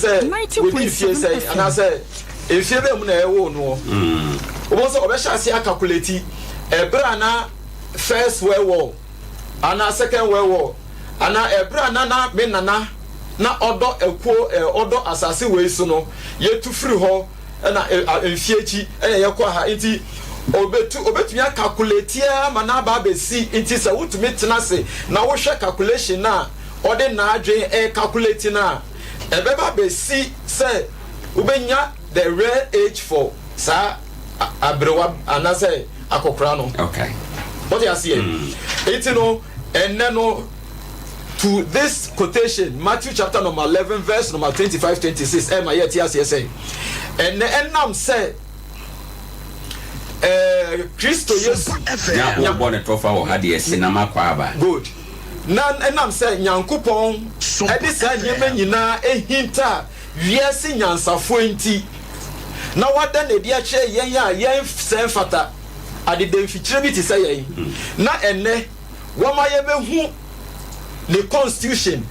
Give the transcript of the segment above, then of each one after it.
say we say and I say if you be mu na e wo no o so obesha se calculate ebra na first world war and second world war and ebra na me nana na odo ekuo odo asase we so no ye tu free ho na enfiechi ye kwa ha nti obetumi calculate ya mana ba be si nti se wutumi tena se na wo hwe calculation na ode na adwen calculate na ebeba be si se ubenya the real age for sa abrewa anase akokra no. Okay, what you see it no and no to this quotation Matthew chapter number 11 verse number 25-26 am I say and nam say Christo yes ya born a trophy or had yes cinema kwaba good nan enam say nyankopon e de sa nyema nyina ehinta wiase nyansafo enti na wada na dia che yen ya yen sen fata ade dem fichire bi ti say yen na enne woma ye behu the constitution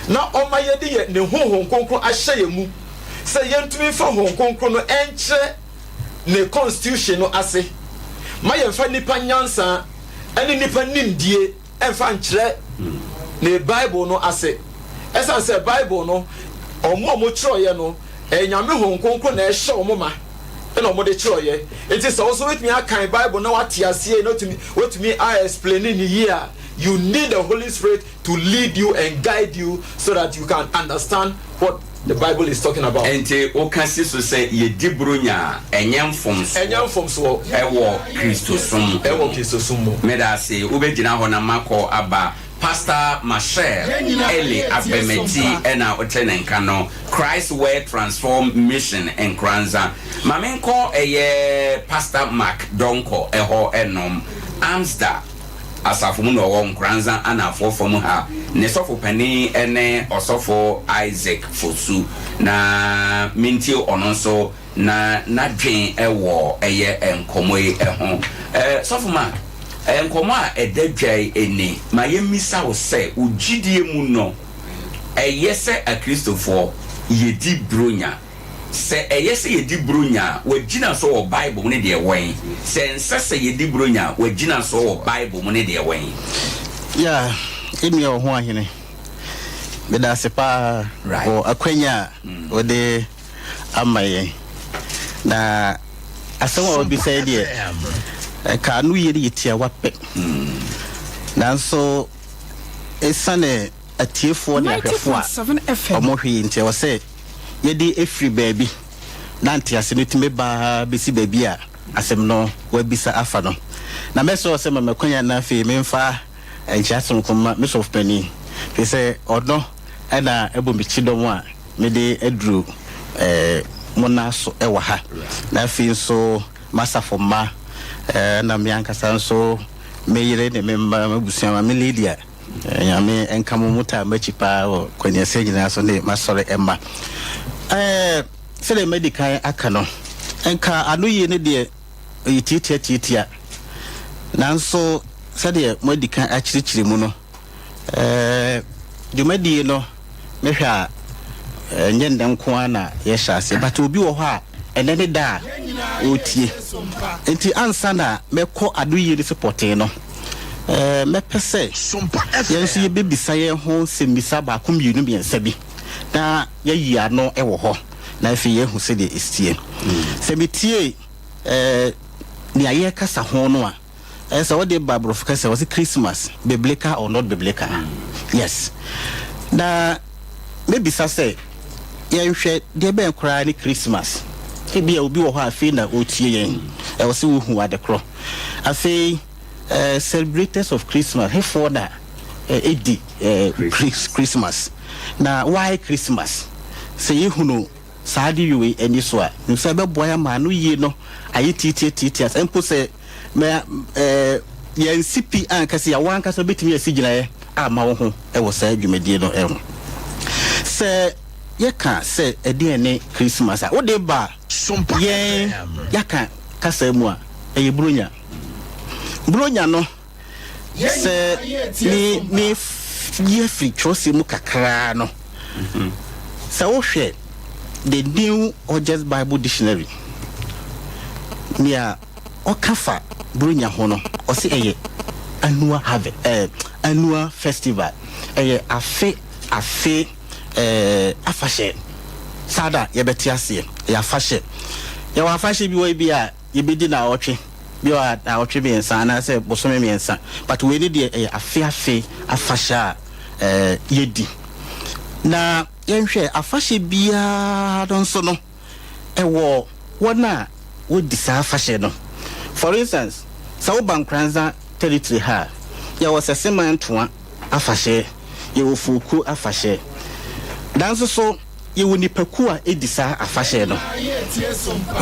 na omaye de ne honhon konkron ahye ye mu say yentumi fa honhon konkron no enche ne constitution no ase maye fa nipa nyansa ene nipa nimdie enfa nkyere ne bible no ase esa say bible no omo kyroye no enyame honhon konkron na ehye omoma ena omo de kyroye it is also with me akan bible na what ase no to me I explain in here. You need the Holy Spirit to lead you and guide you so that you can understand what the Bible is talking about. Ente o kasi so say ye dibrunya enyam from so ewo Christo sum me da say ubegina ho na mako aba Pastor Michelle Eli Abemeti ena otenenka no Christ Word Transform Mission en Kranza mamenko Pastor Mark Donko eho enom Amsda asafumu no won Kranza ana fofomu ha ne sofo pani ene osofo Isaac Fosu na minti ono so na dwen ewo enkomo eho sofo ma enkomo a edadwai eni ma yemisa wo se ugidie mu no se a Christopher yedi bronya se se yedi bronya wagina so wo Bible mu ne de wen se yedi bronya wagina so wo Bible mu ne de wen ya emi o ho ahene me da se pa o akwanya o de amaye na asawa obi say de ka anu yeri yitia wape nanso esane atiefo ne ahwefo a omohwe ntia wo say yedi efri baby nanti asene time ba besi baby a asem no wabisa afa no na meso se makwanya na fe memfa enchason kuma miss of penny he say odo na ebombichi dom a me de edru monaso ewa ha na fe nso masafo ma na me ankasa nso meyire ne memba mabusia ma me leader nyame enkamo muta machipa kwanya segina so ne masore emma sele medical aka no enka anoye ne de yititia nanso sede medical akirichiri mu no dwumadi no mehwa nyende nko ana ye hyase but obi wo ho a ene ne da otie enti ansa na mekọ adoye ne supporting no mepese SOMPA yenso ye bebisa ye ho semisa ba ko mienu biensa bi na yayi ano ewo ho na afi ye hu se de estie sebitie ni aye kasa ho no a so what the Bible focus was Christmas biblical or not biblical yes na maybe say ye hwe de be nkura ni Christmas e bia obi wo ho afi na otie yen e wo se wo hu adekro afi celebrators of Christmas he for that Christmas na why Christmas say you know saadi you any so a you say be boy ma no ye no ayi titias empo say me ye nsipi ankase ya wanka so betimi asigina ye ama wo ho e wo sa adwumedie no e say ye ka say ede Christmas a wo de ba SOMPA ye yaka kasa mu a e bronya no se ni ye free choose mu kakra no se wo hwe the New Orges Bible Dictionary near Okafa Brunya Hono or say annual harvest annual festival afe afashe sada yebetiase ya fashe ya wa fashe bi we bi a yebedi na otwe bi wa na otwe bi ensa na say bosome mi ensa but we need the afe afasha yedi na yenhwe afashe bia don so no ewo wona wo disa afashe no. For instance, Southern Kranza territory ha ya was a semantoa afashe ye wo fuku afashe danso so ye wo nipaku a edisa afashe no.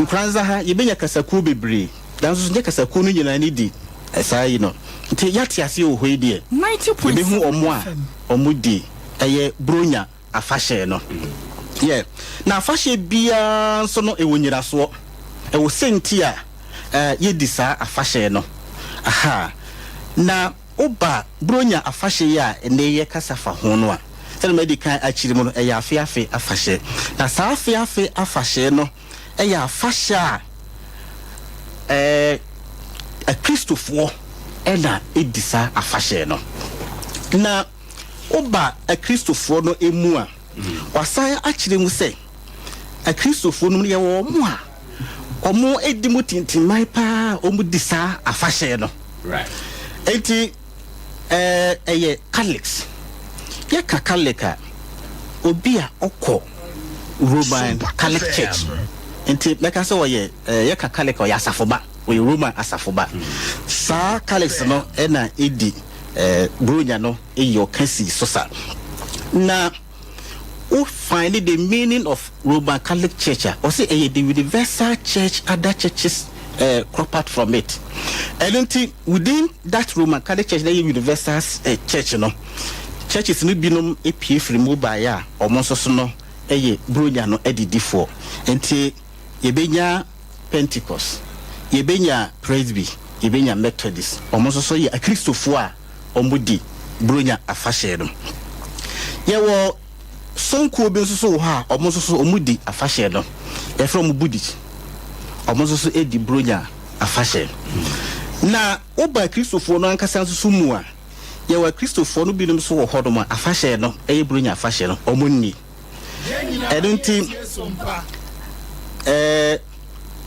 Kranza ha ye benya kasaku bebre danso so nye kasaku no nyina ni di esa yi no nti yate ase wo hoi die 90.7 be hu omo a omo di eye bronya afashe no. Yeah, na afashe bia so no ewo nyira so ewo senti a ye disa afashe no. Aha, na oba bronya afashe ya ene ye kasafa ho no a tell me di kan achiri mu no ya afi afashe na sa afi afashe no ya afashe a Christopher ena edisa afashe no. Na oba a Christopher no emu a wasan achiri mu se a Christopher no ye wo mu a omo edimu tintimai pa omo disa afashe no. Right. Enti eye Catholics ye Catholica obi a okọ Roman Catholic Church. Enti meka se wo ye Catholic o ya asafoba we Roman asafoba. Sa Catholics no na edi bronya no eyo kasi sosa. Na who find the meaning of Roman Catholic Church or say the universal church, other churches crop out from it. I don't think within that Roman Catholic Church, the universal church, you know, churches no binum APF removed by ya or monso no bronya no edidi for enti yebenya Pentecost, yebenya Presby, yebenya Methodist or monso so ye a Christopher or mudi bronya afashe no. Ye wo sonko be so ha omoso so omudi afashe no e from budi omoso so edi bronya afashe na oba Christopher no ankasa so mu a ye wa Christopher no binum so wo hodoma afashe no e bronya afashe no omonni I don't think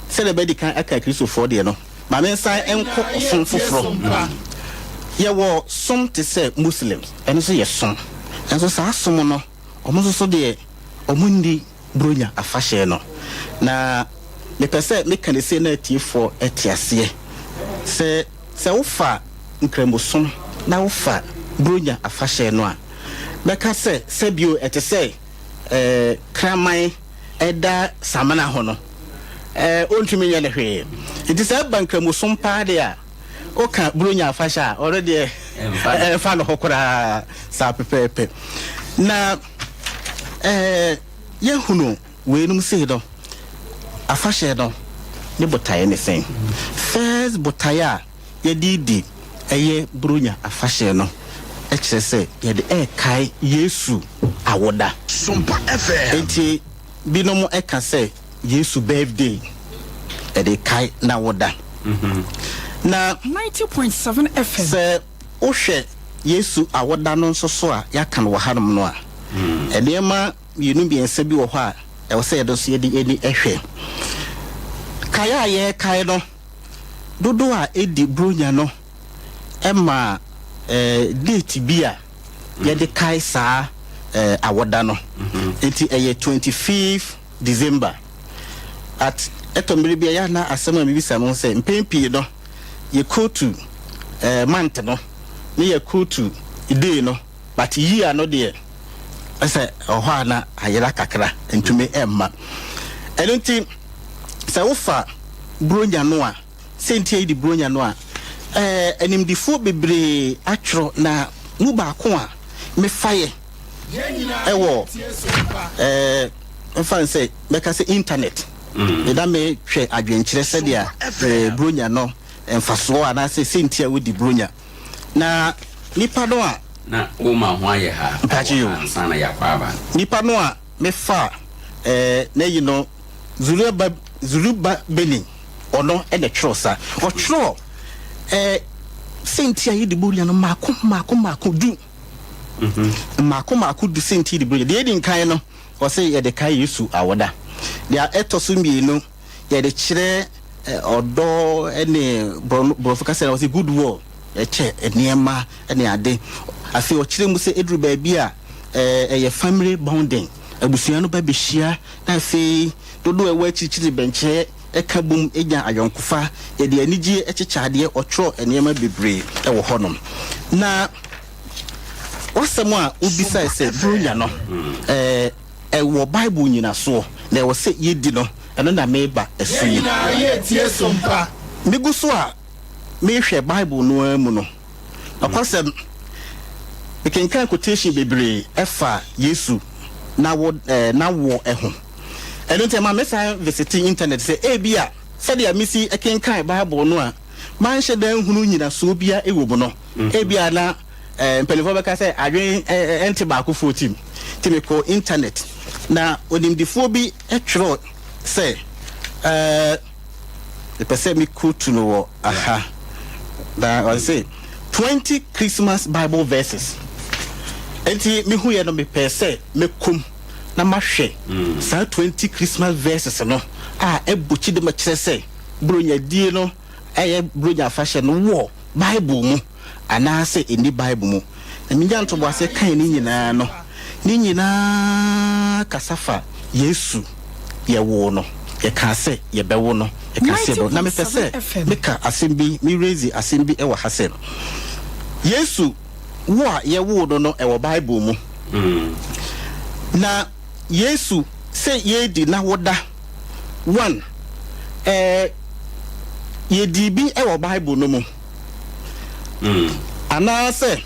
celebrate kan aka Christopher de no ma men san enko son foforo ye wo som te say Muslims eno so ye som enso sa som no omo so de omundi bronya afashe no na me pese me kan se na tifo etiase se ufa nkremosom na ufa bronya afashe no a beka se bio etese kramai eda samana ho no ontumi nyele hwe it is a bankremosom pa de a oka bronya afashe a already fa no hokora sa pepepe na yehunu wenum se do afashe do ne botaye ne sen first botaya ye didi eye bronya afashe no ekire se ye de kai Yesu awoda SOMPA FM enti binom eka se Yesu birthday e de kai na woda na 90.7 FM se ohwe Yesu awoda no nso so a yaka no wahanom no a enema yenu bi ense bi wo ho a e wo se do so ye di eni ehwe kaya ye kai no dodo a edi bronya no ema date bi a ye de kai sa awoda no enti eye 25th December at etomri bi ya na asema mi bisa mo se mpempi no ye kotu month no me ye kotu day no but year no de ese ohwa na ayira kakra entume emma enunti se wofa bronya no a senti di bronya no a enimdifo bebre atro na mu ba ko a me faye ewo mfa say meka say internet da me hwe adwenkyere se dia bronya no emfaso ana say senti a wodi bronya na nipa no a na o ma ho aye ha mpachi yo ansana ya kwaba nipa no a me fa you know Zuruba Beni ono e de trosa o tro senti ayi de bulia no mako du mako du senti de bulia de din kan no o say ye de kai Yesu awoda de etoso mienu ye de kire odo ene brofoka say o say good war che eniema ene ade afi o kire mu say edru ba bia ye family bonding abusuya no ba behia na afi dodo ewa chichiri benche ekabum enya ayonkofa ye de anigye echichade otro eniema bebre ewo honom na wasemo a obisa se brunya no ewo bible nyina so na ewo se yedi no eno na meba esu yi na ye tie sompa miguso a mehwe bible no amu no akwasem mekenkan quotation bebre efa Yesu na wo eho eno tema mesa visiting internet say ebia said ya misi ekenkan bible no a man shedan hunu nyina so bia ewo no ebia na mpelifo beka say adwen enti ba ko 14 timiko internet na onimdifo bi etwro say the person me cool to know aha that I say 20 Christmas Bible verses enti me hu ye no me per se me kum na mahwe sa 20 Christmas verses no ebuchi de ma kire se bronya die no bronya fashion no wo Bible mu ana se eni Bible mu na minya ntobo ase kan ni nyina no ni nyina kasafa Yesu ye wo no ye ka se ye bewo no ye ka se do na me pese meka asembi mi raise asembi e wa hase no Yesu wo a ye wo no e wo Bible mu na Yesu say ye di na woda one ye di bi e wo Bible no mu ana say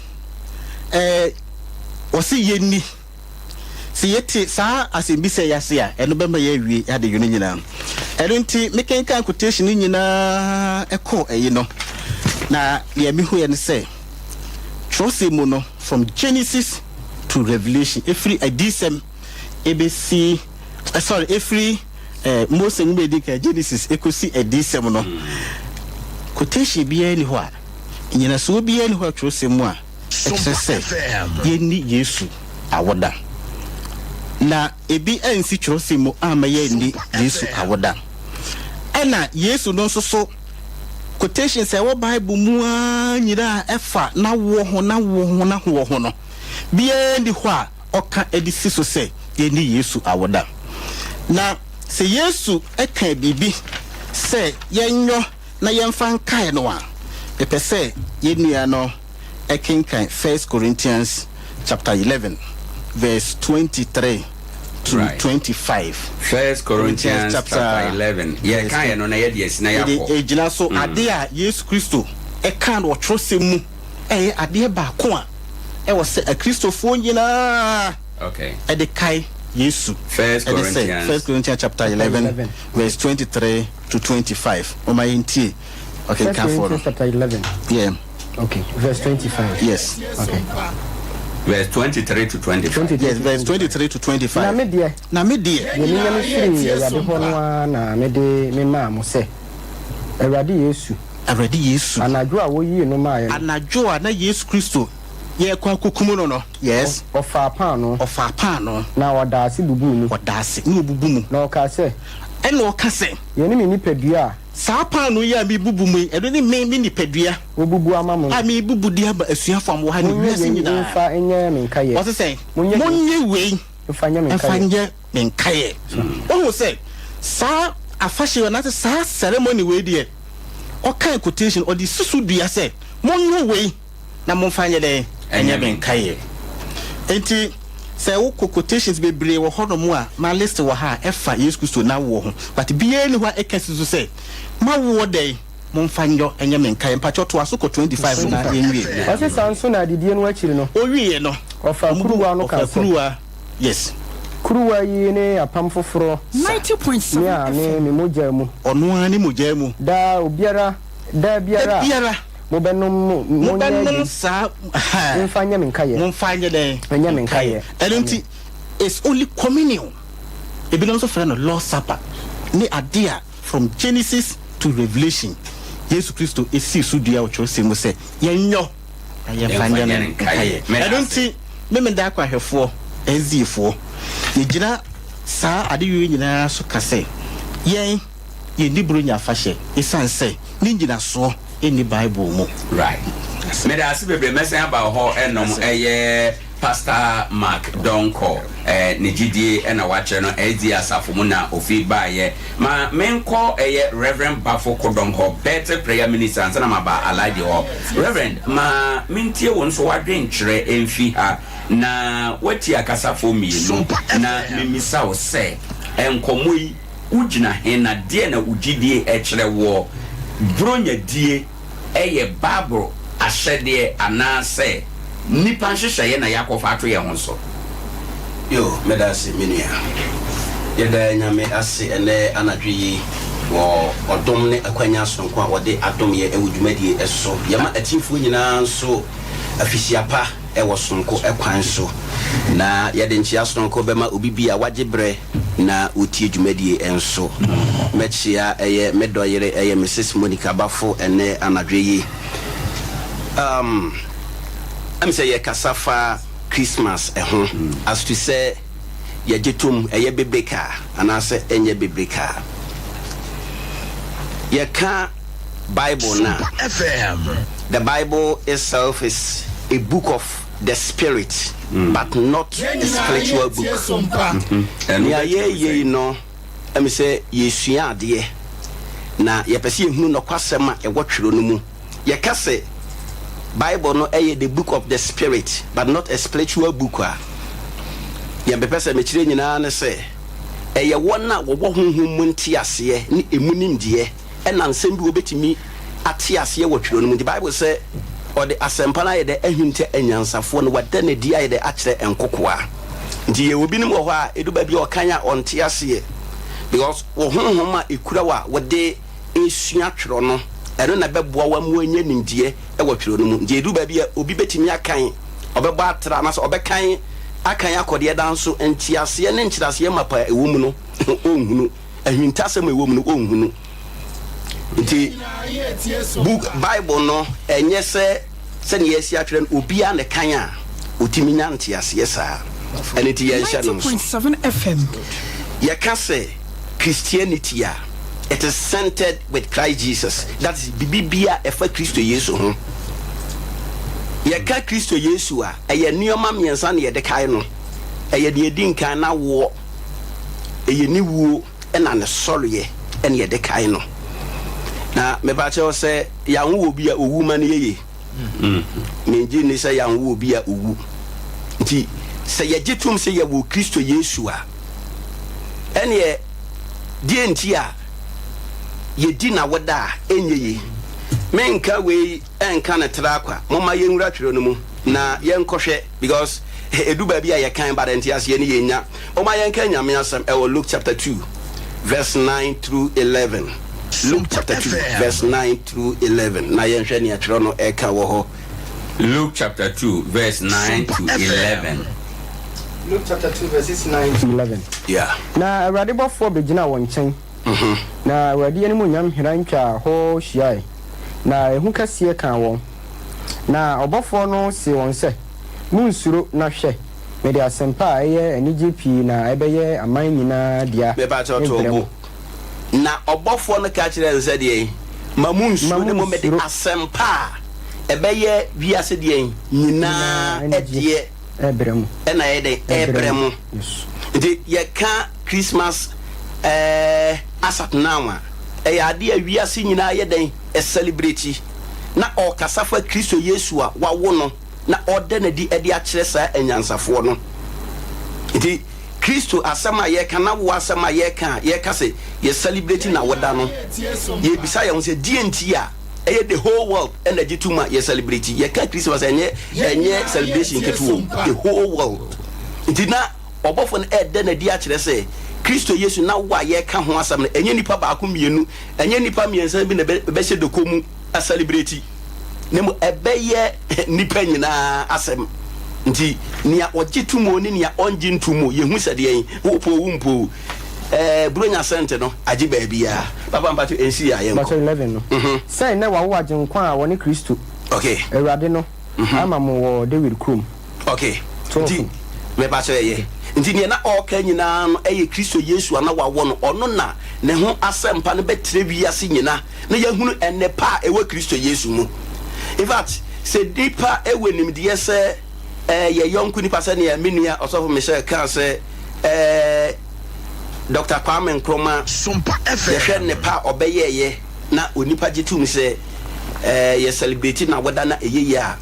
o si ye ni si yeti sa asembi say yase a eno bema ye awie ya de yunu nyina eno nti mekenkan quotation nyina eko eyi no na ye mi hu ye ne say trust mu no from Genesis to Revelation every edisem ABC every Moses ngubedika Genesis ekosi edisem no quotation bia ni ho a nyina so bia ni ho trust mu a exercise ye ni Yesu awoda na ebi ensi trust mu ama ye ni Yesu awoda ena Yesu no so quotation say wo Bible mu nyira efa na wo ho no bia ndi ho a oka edisi so say ye ni Yesu awoda na se Yesu eka bibi say yenyo na yemfa nkae no a epese ye nua no ekenkan 1 Corinthians chapter 11 verse 23 to 25. 1 Corinthians chapter 11 ye kan no na ye de esina yakọ ejina so ade a Yesu Kristo eka no trosemu ade ba ko a wo se a Christofo nyina okay ade kai Yesu 1 Corinthians chapter 11 verse 23 to 25 o my ntie okay can for chapter 11 yeah okay verse 25 yes okay verse 23 to 25 yes verse 23 to 25 na me die ye ni nyame shiri ya de hono na me de me ma mo se awrade Yesu anajo a wo yi no ma ye anajo a na Yesu Kristo ye kwa kokumu no yes ofa pan no na wadase bubu mu ni obubu mu na oka se eno oka se ye ni nipadua sa pan no ya mi bubu mu eno ni me nipadua obubu amamu mi bubu dia ba asuafo am wo ha ni wiase nyina fa enye me nkaye o se monye wei fa nye me nkaye o se sa afahye na sa ceremony we die o kan quotation o di susu dua se monye wei na monfanye de enye me nkaye enti say wo quotations bebre wo hono mu a ma list wo ha efa Yesu Kristo na wo ho but bia ni ho ekasi so say ma wo dey monfanyo enye me nkaye mpacho to aso 25 na yenwie o se sanso na didie no akiri no o wie no ofa kuruwa no ka kuruwa yes kuruwa yi ne apam foforo 90.7 ya me moja mu ono ani moja mu da obiara mo benum sa monfanye me nkaye de enye me nkaye elenti it's only communion ebinom nso frɛ no Lord Supper ne adea from Genesis to Revelation Yesu Kristo esi so dua otwo se mu se yenyo ayefanya ne kaye I don't think me da kwa hwefo ezifo yegyina saa ade wi nyina so kase yen ye nibro nya fahye esanse ne nyina so eni Bible mu right me da se bebre mesen aba ho enom eye Pastor Mark Donko ne Gyedie na wache no edi asafo mu na ofi baaye ma menko Reverend Bafo Kodonko better prayer minister ansana maba alade ho Reverend ma mentie won so wadwen kyerɛ emfi ha na wati akasafo mienu na memisa wo se enkomo yi ugina he na de na Gyedie kyerɛ wo bronya die Bible ahyɛde anase nipa nhyehyɛ na yakofa ato ye ho so yo medasi minia yeda nyame ase ene anadwe yi wo odom ne akwanya sonko a wode adom ye ewudwumadie eso yama atimfo nyina nso afisiapa ewo sonko ekwan so na yede nchia sonko bema obibia wagebre na otie dwumadie enso mechia medoyere Mrs Monica Bafo ene anadwe yi I'm say ye kasafa Christmas as to say ye jetum bebeka and I say enye bebeka ye ka Bible na FM. The Bible itself is a book of the spirit but not a spiritual book. And ye no I'm say ye sua ade na ye pese ye hunu no kwasema e wotwero no mu ye ka say Bible no the book of the spirit but not a spiritual book. Ya be pese me kire nyina ne se wona wo honhom mu ntiase ne emunim de e na nsem bi obetimi atiase wotwero no mu. The Bible say or the asempa na de ahwinte anyansafo no wada na dia de akire enkokoa nti ye obi nim ho a edu ba bi okanya ontiase because wo honhom a ekura wa wode esua twero no eno na beboa wa mu anya nimdie e wotwero no mu nti edu ba bi obi betimi akan obeba atra na so obekan akan akode danso ntiase ne nkyirase mapa ewo mu no onhunu ahwintasem ewo mu no onhunu nti book Bible no enye se ne yesi atwere obi a ne kan a otimi nya ntiase saa ene ti ye hya no 90.7 FM ye ka se Christianity it is centered with Christ Jesus. That is bibia efa Kristo Yesu ho ye ka Kristo Yesu a eye nioma miensa ne ye de kai no eye de edi nkan na wo eye ni wuo na ne sɔreɛ ene ye de kai no na me ba che o se ya wo obi a owu ma ne yeye me ngi ni se ya wo obi a owu nti se ye gitum se ye wo Kristo Yesu a ene ye die nti a ye di na woda enye yi menka we enka na trakwa moma ye nwura twero no mu na ye nkɔhwɛ because edu ba bi a ye kan ba de nti ase ye ne ye nya oma ye nka nyame asem e wo Luke chapter 2 verse 9 through 11. Luke chapter 2 verse 9 through 11. Na ye nhwɛ ne atwero no eka wo ho. Luke chapter 2 verse 9 to 11. Luke chapter 2 verses 9 to 11. Yeah. Na awurade bɔfo begina wɔn nkyɛn. Na awurade ani mu nyam hira ntwa ho hyiae. Na ehu kase kan wɔn. Na ɔbɔfo no se wɔn sɛ munsuro na hwɛ. Me de asempa a ɛyɛ anigye pii na ɛbɛyɛ aman nyinaa dia. Me ba to obo. Na ɔbɔfo no ka kyerɛ nse de ma munsuro ne mo me de asempa ɛbɛyɛ wiase de nyinaa ɛdeɛ ebremu ɛna yɛde ebremu. Nti ye ka Christmas asat now ade a wiase nyina ye den e celebrate na o kasafa Kristo Yesu a wawo no na ode na di ade a kyerɛ saa anyansafo no nti Kristo asema ye ka na wo asema ye ka se ye celebrate na woda no ye bisa ye ho se die nti a the whole world and the jituma ye celebrate ye ka Kristo was enye celebration ketu the whole world nti na obofo no ede na di a kyerɛ se Kristo Yesu na wa ye ka ho asam na enye nipa ba ko mienu enye nipa miensa bi na be hye dokomu a celebrate nemu ebeye nipa nyina asem nti nia ogitumo ni nia onji ntumo ye hu sade yen wo po Bronya Center no aji baby ya papa mpato ensi ya yenko but 11 no say na wa wa jenkwa a woni Kristo okay Ewurade no ama mo wo David Krum okay nti me ba so ye nti ne na o ka nyina no eye Kristo Yesu ana wa wo no ono na ne ho asempa no betre wiase nyina na yahunu enepa ewe Kristo Yesu mu in fact se deeper ewe nimdiye se ye yonku nipa se ne ya menua osofo Michelle kan se Dr. Kwame Nkrumah SOMPA FM ye hwe ne pa obeyeye na onipa gitum se ye celebrate na wada na eyeye a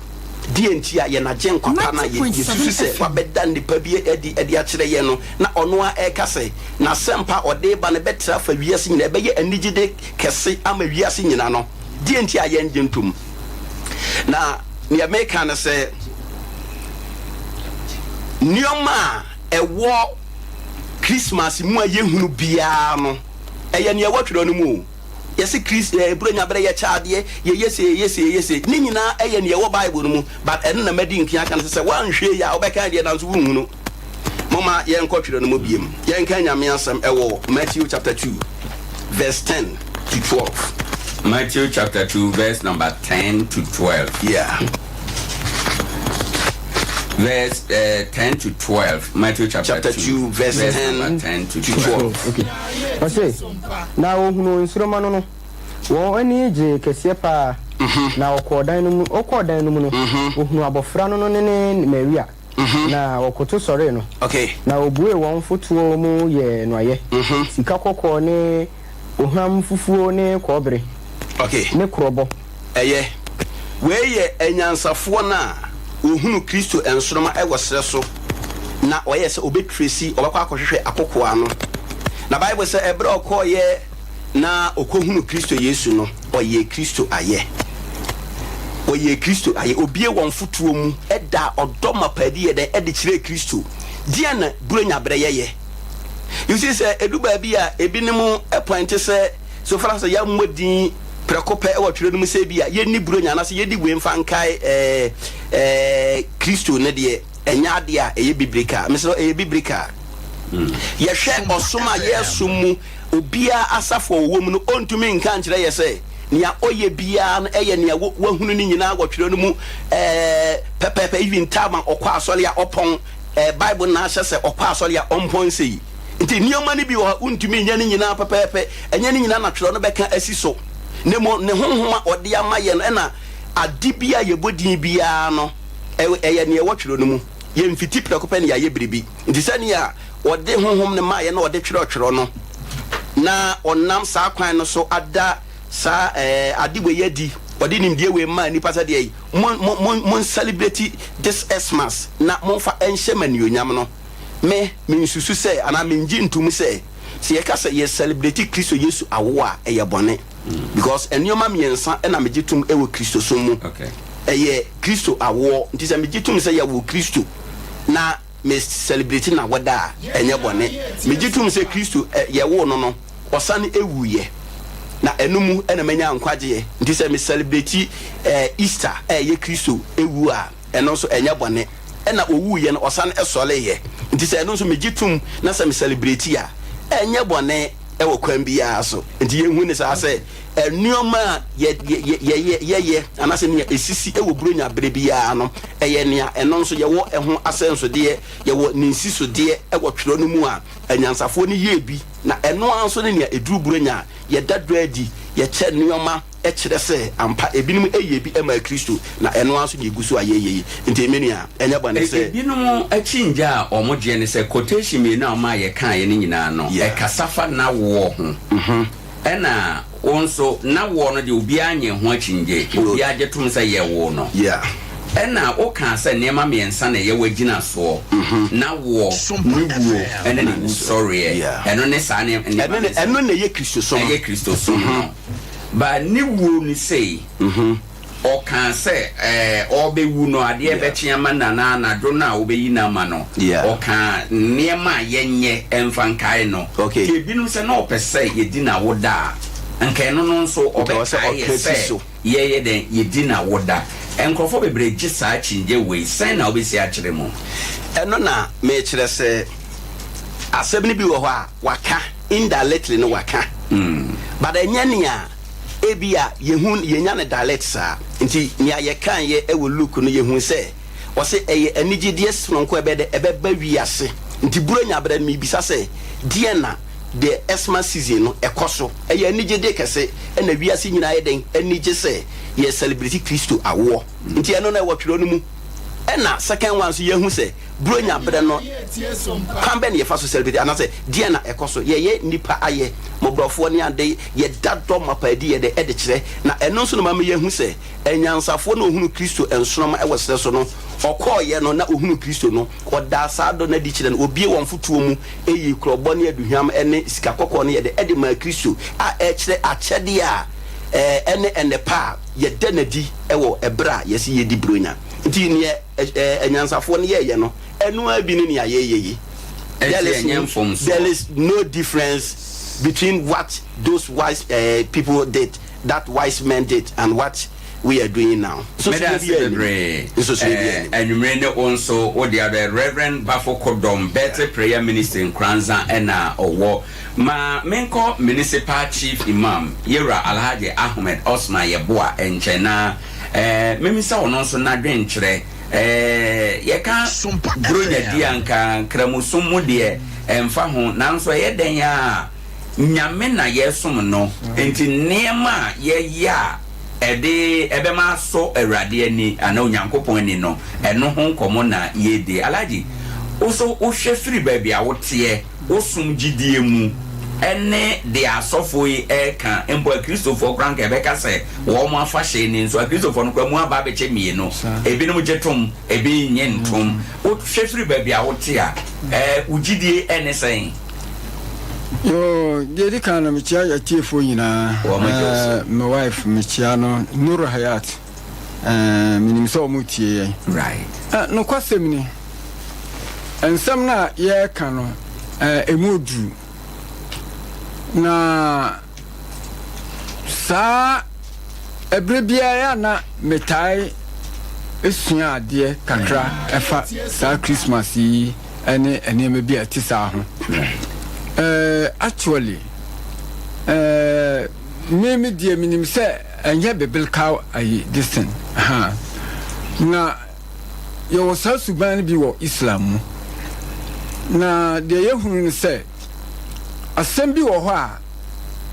DNT a ye na gen kwapa na ye susu se wabeda nipa bi edi a kire ye no na ono a eka se na sempa ode ba ne betra fa wiase nyina ebeye anigide kese ama wiase nyina no DNT a ye ngentum na ne America na se nioma ewo Christmas mu a yehunu bia no eye ne watwero no mu yesi Chris bronya bere ye chaade ye yesi ni nyina eye ne wo Bible no mu but ene na madi nkia kan se wanhwe ya obeka de na so wuhunu mama ye nkotwero no mu biem ye nka nyame asem ewo Matthew chapter 2 verse 10 to 12 Matthew chapter 2 verse number 10 to 12 yeah verse 10 to 12 Matthew chapter 2 verse 10 to 12 okay ose na ohunu nsuroma no wo ani je kese pa na okodan no mu no ohunu abofra no ne Maria na okoto sore no okay na obue won fotuo mu ye noaye sika kokko ne oham fufuo ne kobre okay ne krobo eye we ye enyansafo na ohunu Kristo ensoroma ewosere so na oye se obetresi obakwa akohwehwe akokoa no na Bible say ebra okoye na okohunu Kristo Yesu no oye Kristo aye obie won futuo mu eda odoma padi ye de ede kire Kristo dia na bronya breyeye you see say eduba bi a ebinim point say so far say ya modin prekope e watwere no se bia ye ni bronya na se ye di wemfa nkai Kristo ne de enya de a eye biblika me so eye biblika ye hwe osoma yesu mu obia asafo wo mu no ontumi nka nkire ye se nia oye bia no eye nia wahunu ni nyina watwere no mu pepepe even tama okwa asole ya opon Bible na ahye se okwa asole ya ompon sei nti nioma ni bi wo ontumi nya ni nyina pepepe enya ni nyina na twere no beka asiso ne honhoma ode amaye no na adibia yebodin bia no eye ne watwero no mu ye mfiti prekope ne ye biribi nti sane a ode honhom ne maye na ode twero no na onam sa kwan no so ada sa adibwe yedi ode nimdie we ma ni pasa de mon celebrate this Xmas na monfa enhye manionyam no me nsusu se ana menji ntum se ye ka se ye celebrate Kristo Yesu awo a eye bone because enioma miensa na megitum ewo Kristo so mu okay eye Kristo awo nti se megitum se ye wo Kristo na me celebrate na wada enye bone megitum se Kristo ye wo no osane ewuye na enumu ena menya nkwaje nti se me celebrate Easter ye Kristo ewu a eno so enye bone ena owuye no osane esole ye nti se eno so megitum na se me celebrate ya enye bone ewo kwan bia so nti yehu ne sa se enuoma ye anase ne esisi ewo bronya bere bia no eye ne eno nso ye wo eho asenso de ye wo ninsi so de ewo twero no mu a anyansafo ne ye bi na eno anso ne eduru bronya ye dadro adi ye che nuoma e kire se ampa ebinim eye bi ema Kristo na eno anso ye gusu ayeye nti emenua enya bane se ebinom achinja omogye ne se quotation me na ma ye kan ye ne nyina no e kasafa na wo ho ena onso na wo no de obi anye ho achinje obi agetum se ye wo no ena o kan se nema miensa na ye wagina so na wo nuwo ena ne sorry eno ne sa ne eno ne ye Kristo so no ba ni wo ni sei o kan se obewu no ade be chiama na do na obeyi na ma no o kan niema yenye emfankai no ke binu se na opese yedi na woda anka no no so obekai se ye den yedi na woda enkrofo bebre gisa chinje we sen na obesi a kire mo eno na me kire se asebni bi wo ho a waka indirectly no waka but enyania ebia yehun yenya ne dialect sa nti nia ye kan ye e wo look no yehun se o se eye anigide sononko ebeba wiase nti buronya bra mi bisa se die na the Xmas season no ekoso eye anigide kese e na wiase nyina ye den anige se ye celebrate Christo awo nti eno na wotwero no mu ena second one so yehun se bronya bere no kambe ne yefa so celebrate anase die na ekoso ye nipa aye mobrofo ne ade ye daddo mapadi ye de kire na eno so no ma yehun se enyansafo na ohunu Kristo ensonoma e wesere so no okoye no na ohunu Kristo no oda saado na di kire no obie won futuo mu eyi krobo ne aduhwam ene sika kokko ne ye de ma Kristo a e kire achede a ene pa ye de na di ewo ebra yesi ye di bronya nti ne enyansafo ne ye no enu abi ne ne ayeye there is no difference between what those wise people did, that wise men did, and what we are doing now. So and you may also or the other Reverend Bafo Kodom, better prayer minister in Kranza and or ma menko municipal chief imam Yera Alhaji Ahmed Osma Yeboa and Chena memisa ono so na dwenkyere yeka bronya dianka kramusumu de emfa ho nanso ye den ya nyame na yesom no enti nema ye ya ebe ma so awrade ani ana onyankopon ani no eno ho nkomo na ye de alaji oso ohwe firi ba bia wote osum gidie mu ene de asofo yi eka embo Christopher kranka ebeka se wo mo afahye ni nso Christopher no kwamu aba beche mie no ebinom jetom ebi nye ntom o hwefiri ba bia wote a ugidie ene sen yo Gyedie kan na mechia ya tiefo nyina my wife mechia no Nur Hayat minim so mutie right no kwasem ni ensam na ye kan no emudu na sa ebrebia ya na metai esua ade kakra efa sa Christmas yi ene me bia ti sa ho actually me die minim se enye biblical ayi distant na yo sa suban bi wo Islam na de yehunu ni se assembi wo ho a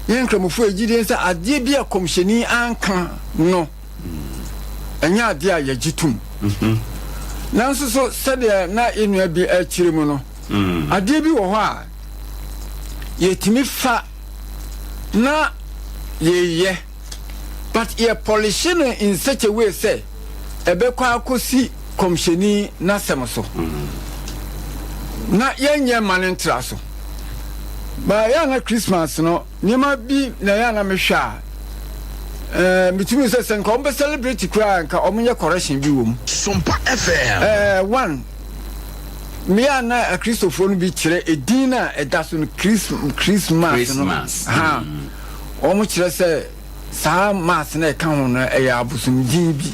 yenkramofo Gyedie nsa ade bia komsheni anka no enya ade a yagitum nanso so sede na enua bi akire mu no ade bi wo ho a yetimi fa na ye but ye polishing in such a way say ebekwa akosi komsheni na semso na yenye manentra so ba ya na Christmas no nyema bi na ya na mehwa mitumi se sen ko be celebrate kra nka omunye correction bi wom SOMPA FM one me ana a Christopher no bi kire edina edaso no Christmas no ha omu kire se sa mass na ka ho no eya abusum din bi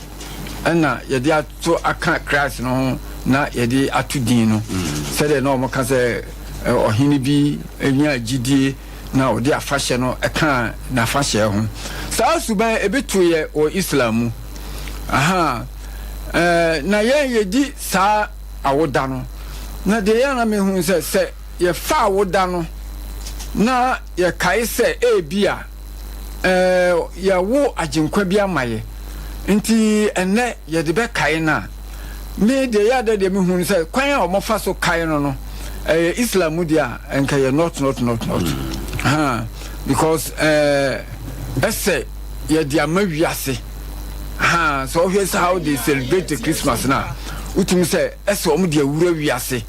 ana ye de ato aka Christ no na ye de atu din no se de no mo ka se ohini bi enya Gyedie na odi afahye no eka na afahye ho sa suban ebetuye o Islam aha na ye di sa awoda no na de ya na mehun se ye fa awoda no na ye kai se ebia ya wo aginkwa bi amaye nti enne ye de be kai na me de ya de mehun se kwan a omofa so kai no Islam dia enka ye not because esse ye dia mawiase so here's how they celebrate the Christmas now utumi say esse omo dia wura wiase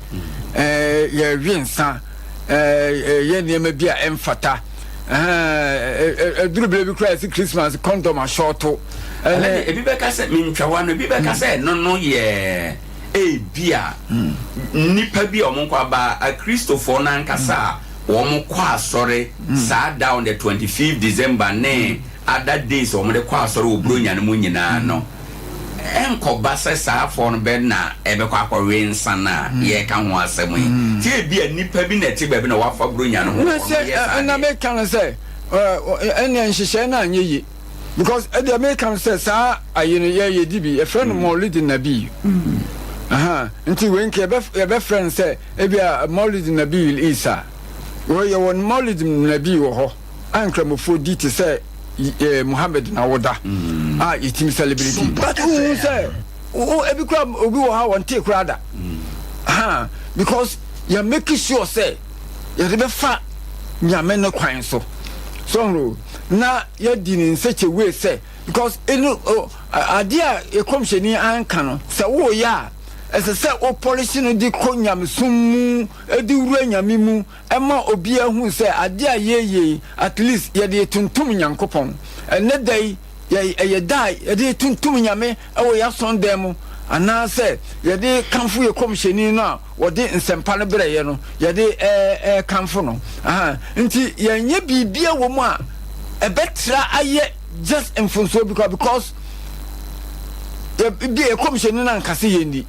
ye wiensa ye niam bia emfata durable bi Christ Christmas condom a shorto ebi be ka say mintwa no bi be ka say no ye bia nipa bi omonko aba a Christopher na nkasa omonko asore sa down the 25th December ne other days omonde kwa asore obronya no nyina no enkoba se saa fo no be na ebe kwa akwawe nsa na ye ka ho asem yi tie bia nipa bi na ti ba bi na wafa bronya no ho na me kan say enya nhihye na anyeyi because the American says sa ayino ye dibi a friend Maulid Nabi nti wenke be friend say e bia Maulid Nabi Isa wo ye won Maulid Nabi wo ho ankramofo di te say Muhammad na woda itim celebrity but who say ebi kra obi wo ha won take rather because you make sure say you be fa nyame no kwan so na yadi ni such a way say because idea e komsheni anka no say wo ya ese say o policy no di konyam sum edi wura nyame mu ema obi ahu say idea ye at least ye de tuntum nyankopon ene dai ye dai ye de tuntum nyame e wo ya sonde mu ana say ye de kanfu ye komsheni no wo de nsempa no breye no ye de kanfu no nti ye nye bibia wo mu a a better aye just enfonso because be a commission na nkase yendi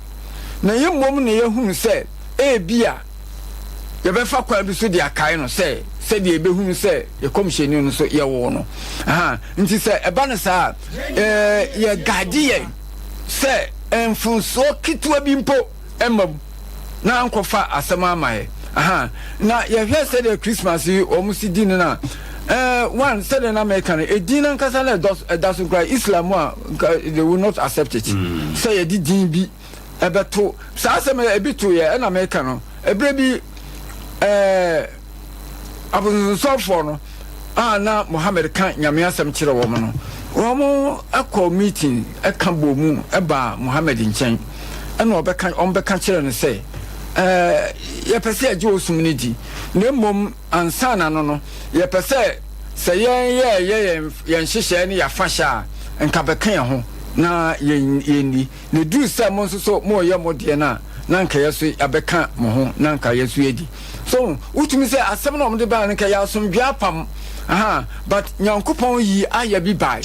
na ye mom na ye hu se e bia ye be fa kwa bi so dia kai no se de be hu se ye commission no so ye wo no nti se e ba na sa ye gadie se enfonso kitwa bi mpo emam na ankofa asema amaye na ye hwe se de Christmas o musi din na one said in American a dinner castle doesn't cry Islam they will not accept it say a didn't be a beto sasem a bit to an American a baby abun so for no na Muhammad kan nyame asem kire wo no wo akọ meeting e kan bo mu e ba Muhammad nchen e na obeka kire no say ye pese aje osumni di na mom ansana no ye pese se ye nhihye ne ya fasha nka bekan ho na ye ni ne du se mo so mo ye modie na nka yeso abeka mo ho na nka yeso edi so utumi se asem na omde ba nka ya somdwa pam but nyankopon yi aya bi bai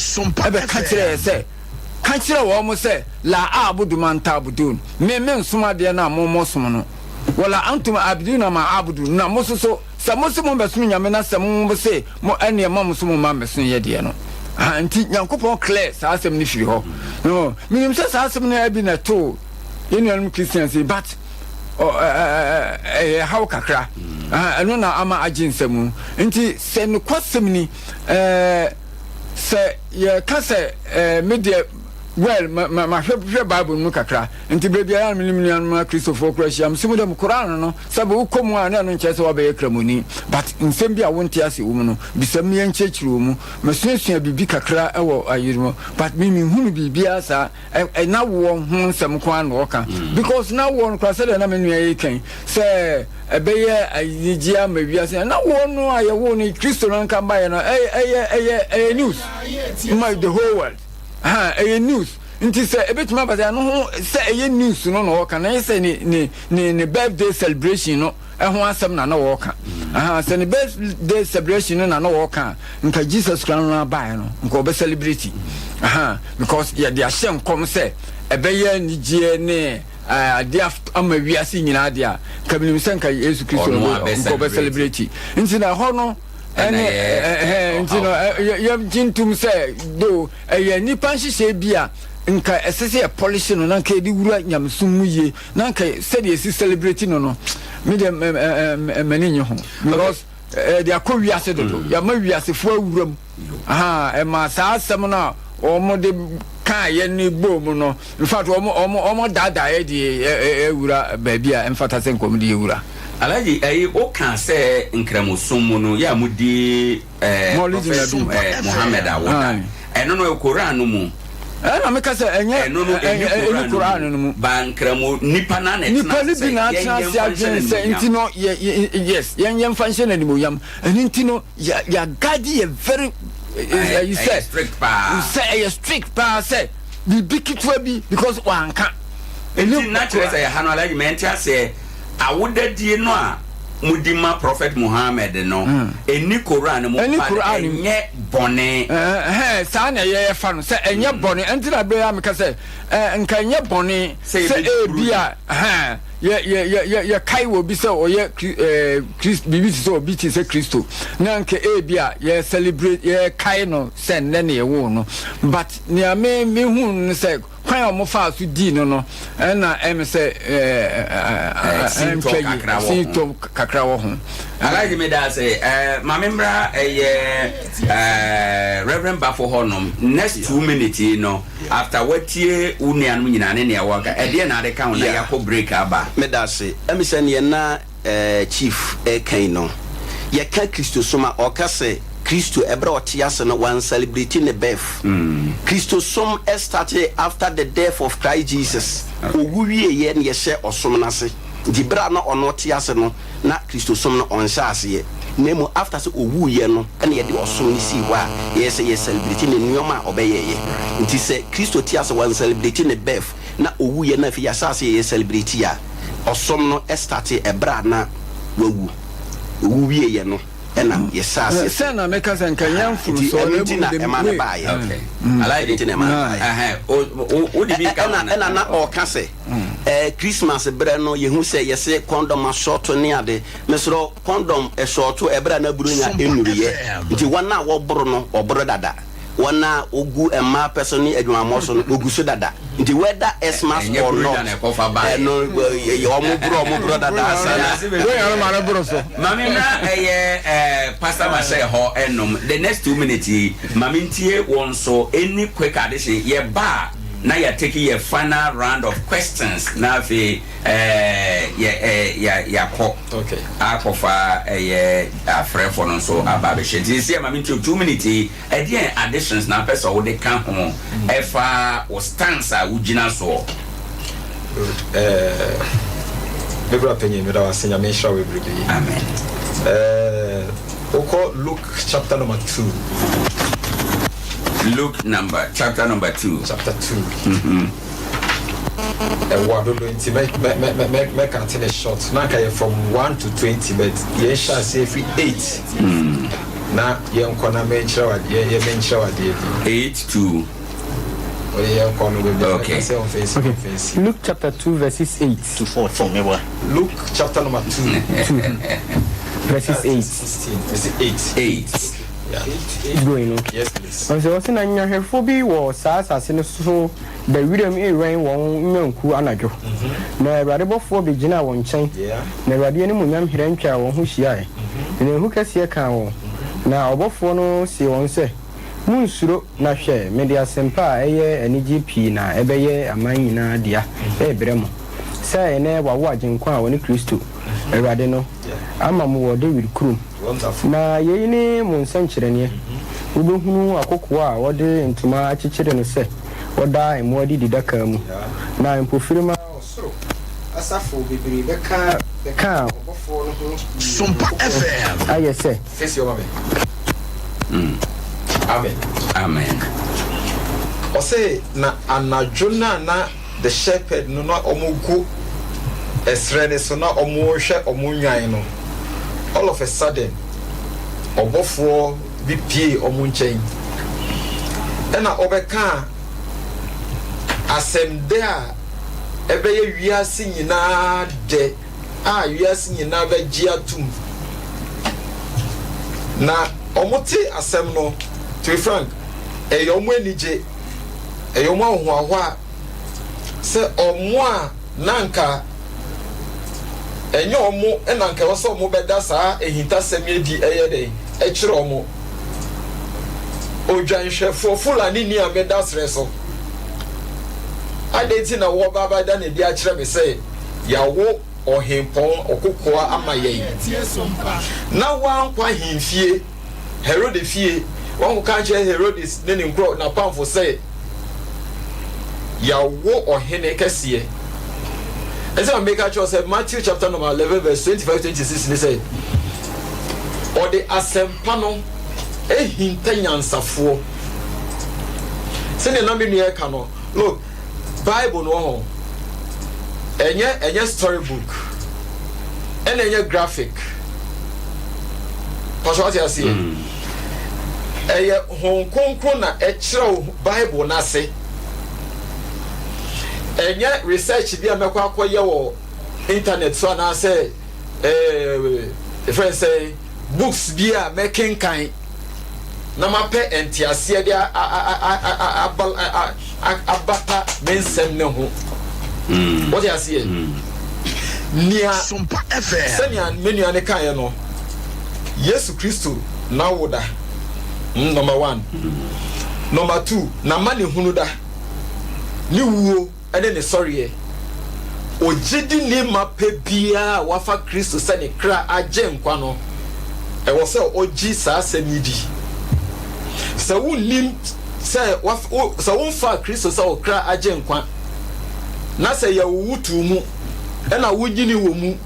ebe ka kire se ka kire wo mo se la abudu man tabudun me nsuma de na mo som no wala antum abiduna ma abudu na mososo sa mosimo besu nyame na sa mo se mo ene ma mosomo ma besu ye de no anti nyankopon clear sa asem ni firi ho no minim se sa asem na abi na to yenu Christians but how kakra eno na ama aginsemu nti se no kwasem ni se ye ka se media well ma hwe Bible mu kakra nti bebia na Christopher Christian simu dem Quran no sabu komu an na no nche se wa be kramoni but nsem bia wonte ase wo mu no bisam ye nchechiro mu masuasua bibi kakra ewo ayirimo but mimi hunu bibia sa na wo ho nsem ko an wo ka because na wo no kwase na menu ye kan se ebeye ayigia mawia se na wo no aye wo ni Christo no kan ba ye no news my the whole world a news nti say ebetuma bata no ho say a news no no woka na say ni birthday celebration no ho asem na no woka say ni birthday celebration no na no woka nka Jesus Christ no ba no nka obe celebrate because ya dia shem kom say ebeye ni gie ne dia amawiase nyina dia kabinim say nka Jesus Christ no nka obe celebrate nti na ho no you jintum say do nipa nhihye bia nka esese e polish no na nka edi wura nyamsum mu ye na nka said esi celebrate no me dem maninyo ho because they are wiase do ya ma wiase fo awuram e ma sa asem na omo de kan ye ni bom no in fact omo dada e de ewura baabia emfata se nkom de ewura Alaji o kan se nkramosom no ya mudi Muhammad awoda eno no Quran no mu na me ka se enye Quran no mu ba nkramo nipa na net nipa ni bi na transi agen se intino yes yen function ani mo yam intino ya gadi very you say strict pa you say a strict pa say bi bikitwa bi because wanka eni na chere say hanu Alaji mentia say awodadie no a mudima prophet Muhammad no eni Quran mo pa enye bone sa na ye fa no se enye bone entina be ya meka se nka enye bone se bia ye kai wo bi se oye Christ bibi se obi ti se Christo na nka bia ye celebrate ye kai no se ne ne wo no but ni ame me hu se kwan mo fa su di no na em se sintom kakra wo ho alaji me da say ma membra Reverend Bafo Honom next 2 minutes no after watie unianu nyina ne ne waka e de na de ka na yakọ break aba me da say em se ne na chief kan no ye ka Kristo soma o ka say Christo ebra otiase no one celebrating the birth. Christo some started after the death of Christ Jesus. Oguwie ye na ye hye osom na se. Di bra na ono otiase no na Christo some no onhyase ye. Nemo after se owuye no na ye de osom ni si wa ye say ye celebrating the nyoma obeye ye. Nti se Christo tiase one celebrating the birth na owuye na fi yasase ye celebrate ya. Osom no started ebra na wawu. Owuwie ye no ena yesase sena meka sen kanyam furu so na emane bae okay I like it in emane o di bi ka na o ka se Christmas bre no yehu se yese condom a short ne ade mesro condom e short e bre na buru nya enuriye nti wana wo boro no oboro dada wana ogu ema person ni adwamo so no ogu so dada nti whether Xmas or not no omo bro dada sana we are ma bro so mami na pastor ma say ho enom the next 2 minutes mami ntie won so any quick addition ye ba na ya take your final round of questions na fi ya ko okay akofa friend for no so ababe sheti see mami 2 minutes e dey additions na person wo de kan ho efa o stance a ugina so Bebra penye me da wasenya me shall we bribe amen oko Luke chapter number 2 chapter number 2 what do you make a short now from 1 to 20 but ye shall say 8 na ye nkona me nchira ye me nchira wade 8 to okay. Luke chapter 2 verses 8 to 14 Luke chapter number 2 verses 8 verses 8 yeah. It's going on. Yes, please. So what's in your headphobia was as in so the rhythm rain won't ku anajo. Na radical for beginner one chain. Yeah. Na radiani munyam hirencha won who she I. And who can see a can. Now above no see one say. Munsuro na hwe media SOMPA eye NGP na ebeye aman na dia ebremo say na wawo agenkwa a woni Kristo Ewrade no ama mu wo David Krum na ye ni mu nsankyerene ubehunu akoko a wode ntuma akyekyere no se woda emodi didaka mu na mpofirima osoro asafo bibiri beka obofo no ho SOMPA FM ayese face your mama Amen. Ose na anajona na the shepherd no na omugu esrene so na omuhwe omunwan no all of a sudden obofo bi pie omunchen na obeka asemde a ebeye wiase nyina de a wiase nyina be giatum na omuti asem no to be frank eyomo enije eyomo ahoahoa se omo a nanka enyo omo enanka woso omo beda saa ehinta semedi eyede ekire omo odwanhwefo fulani ni ameda sreso adenti na wo baba da na bi akire me se yawo ohempon okokoa amaye na wankwa himfie Herod fie one can't Herodes then grow na pamfo say ya wo ohene kese as I make a choice Matthew chapter number 11 verse 25-26 they say or the SOMPA no hinta nyansafo say na me no ka no look Bible no ho enye storybook and then your graphic. Parce what you see. Hong Kong na Bible na say. And yet research be a makwa internet so na say the friend say books be a making kind na mape entiasie dia abata mensem ne ho what you see nia SOMPA FM senya menu ane kan no Yesu Kristo na woda number 1 number 2 na mane hunu da ni wuo ene ne sorry o Gyedie Ne mape bia wafa Kristo se ne kra agye nkwa no e wo se o gi sa asemidi se wonnim se wonfa Kristo se o kra agye nkwa na se ya wutu mu ena wugini wo mu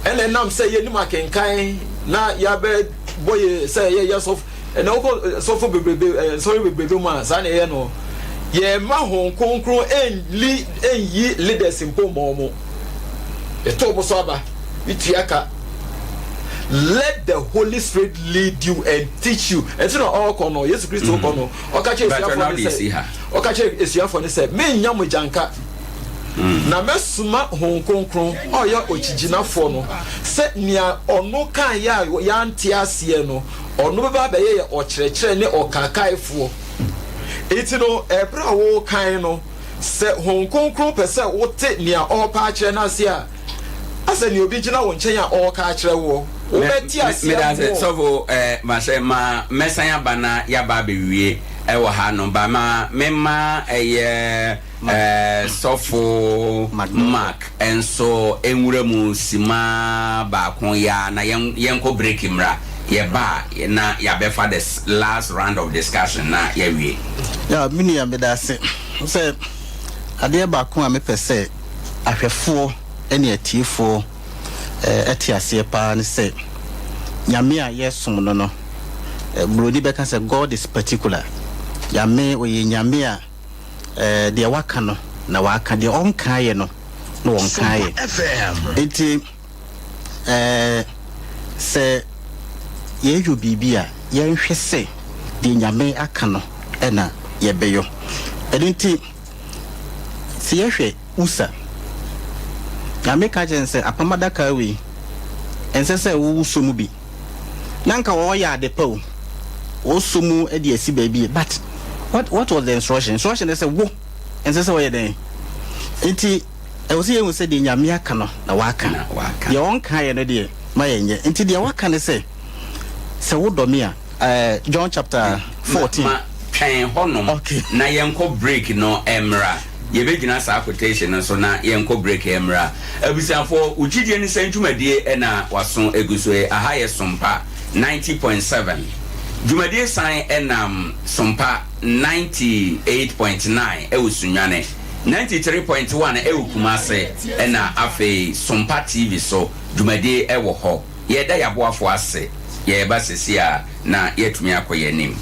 ena nam se ye nim akenkan na ya be boye se ye yesof ena wo so fo bebebe sorry bebebe mu sa na ye no ye ma hon konkro enyi leaders mpo momo eto bo so aba itiaka let the Holy Spirit lead you and teach you and no all kono Jesus Christ kono okache esuafo ne se me nya mo janka na mesuma hon konkro oya ochiginafo no se nia ono kan ya nte ase no ono beba be ye okyerɛkyerɛ ne okakaifo etino ebra wo kan no se hon konkro pese wote nia opa kyerɛ na ase a ase ni obi gina wo nkyɛn a oka kyerɛ wo obeti ase me da se so ma mesanya bana ya ba bewie ewo ha no ba ma mema sofo mark enso enwura mu sima ba kon ya na yenko break imra ye ba na ya be for this last round of discussion na ye wie ya mini ya medase say ade ba kon a me pese ahwefo ene atifo etiase pa ne say nyame a yesom no no brodi beka say God is particular yame oye nyame a de waka no na waka de onkaye no no onkaye enti se yeju bibia yenhwe se de nyame aka no ena yebeyo enti se yehwe usa nyame ka jense apamada ka wi ense se wo sumu bi nanka wo ya de pa wo sumu e de asi baabi but what was the instruction they say wo ense se wo ye den enti e wo se ye se de nyame aka no na waka ye on kan ye no de ma yenye enti de waka ne se wo do me a John chapter 14 ma twen honom na yenko break no emra ye begina sa quotation so na yenko break emra abusiafo Gyedie Ne Sen dwumadie ena waso egusoe aha ye SOMPA 90.7 dwumadie san enam SOMPA 98.9 ewusunwane 93.1 ewukumase ena afi SOMPA TV so dwumadie ewo ho ye da yaboafo ase ye ba sesia na yetumi akoye nim.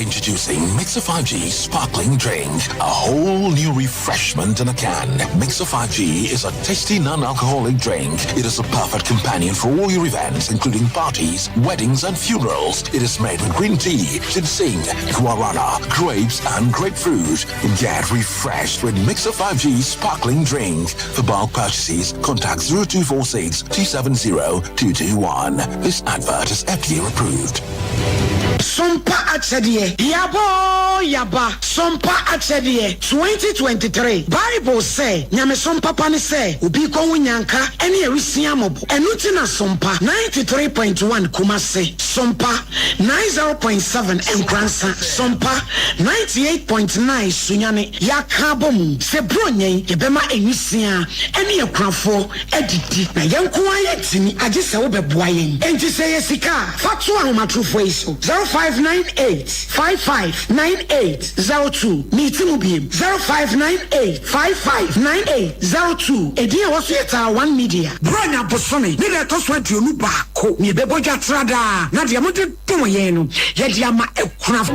Introducing Mixer 5G Sparkling Drink, a whole new refreshment in a can. Mixer 5G is a tasty non-alcoholic drink. It is a perfect companion for all your events, including parties, weddings, and funerals. It is made with green tea, ginseng, guarana, grapes, and grapefruit. Get refreshed with Mixer 5G Sparkling Drink. For bulk purchases, contact 0246 270 221. This advert is FDA approved. SOMPA Achedie Yaba SOMPA Achedie 2023 Bible say nyame SOMPA pani say obi ko wunyanka ene erisia mobo enuti na SOMPA 93.1 Kumase SOMPA 90.7 Nkransa SOMPA 98.9 Sunyane yakabom se bronyen yebema enisia ene yakrafo edidi na yenko ayetini agise wo beboa yen enti say yesika fatu ahomatrofo iso 0598-559802. Meeting be 0598-559802. Edia was yet 1 media. Branya Bosoni, Nida Toswet Yunuba, Ko, Nibeboja Trada, Nadia Mutu Tumayeno, Yediama Ekraf.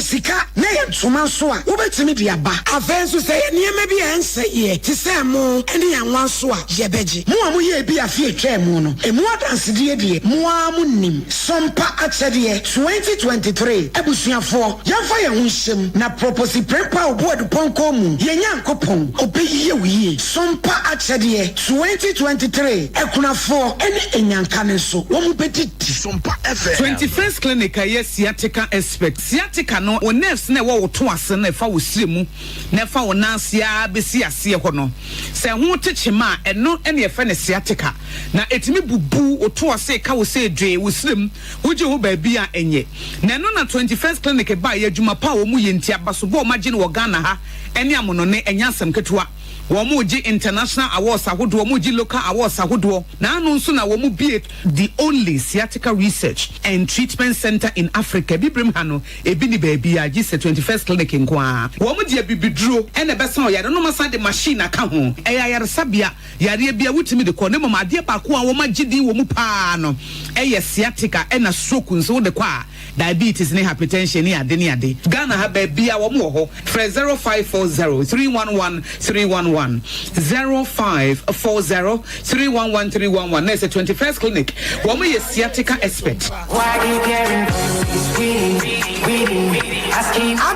Sika, Sumansua, Ubetimi Diaba, Avensu say, near maybe answer ye, Tisamo, any and one swa, Yebeji, Muamu be a fear tremono, a more than Sidia, Muamunim, Sompa Atsadia, 2023, Ebusia 4, Yafaya Wishim, na proposi prepa word Ponkomu, Yanyan Kopon, Obe ye, Sompa Atsadia, 2023, Ekuna 4, any Enyankaneso, one petit Sompa FM. 21st Clinic, yes, Siatica expect. Siatica no, or nerves never to us and if I was simu, never on Nansia, Bessia, Sia Hono. Say, won't touch him, and not any offense Siatica. Now, it me boo or to us say, Cow say, Dre, with slim, would you baby and ye? Nanona 21st Clinic by a Juma Power Muyentia, Basubo, Majin Wagana, ha, and Yamonone, and Yansam Katua. Wamuji international awards ahodoɔ wamuji local awards ahodoɔ na anu nso na wamu be the only sciatica research and treatment center in Africa bibrim ha no ebi ni baabi a gise 21st clinic nkoa wamu de bibiduro ene besa o yare no masa de machine aka ho yare sabia yare bia wutimi de ko ne mama de ba ko a woma gidi wamu pa no sciatica ena stroke nso de kwa diabetes ne hypertension ne ade Ghana ha baabi a wamu ho 0540 311 311 0540 311 311. There's a 21st clinic. Woman is sciatica expert.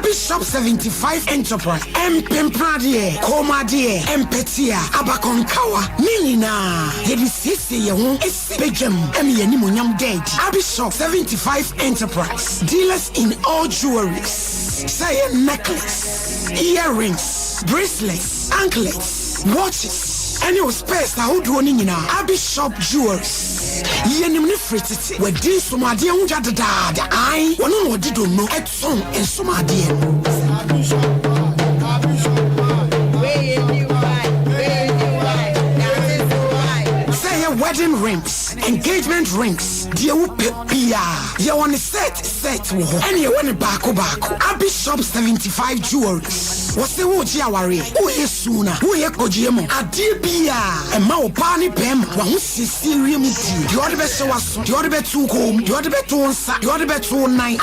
Bishop 75 Enterprise, Mpempradie, Komadie, Empetia, Abakonkawa, Nina, Yedisisi, Yahoo, Espejam, Emianimunyam dead. Bishop 75 Enterprise, dealers in all jewelries, say necklace, earrings, bracelets, anklets, watches, and your space. Now, who do you know? Bishop Jewelers. Yenim ni frititi. We di somadi unja da. I wano did know at song and somadi. Say wedding rings, engagement rings. Dear Pia, you want a set, and you want a bako. Bishop 75 Jewelers. What's the word you are? Who is sooner? Who is Kojimo? A dear Pia, and Mao Pani Pem, one Sicilian meeting. You are the best was, you are the best to home, you are the best to answer, you are the best to 9. A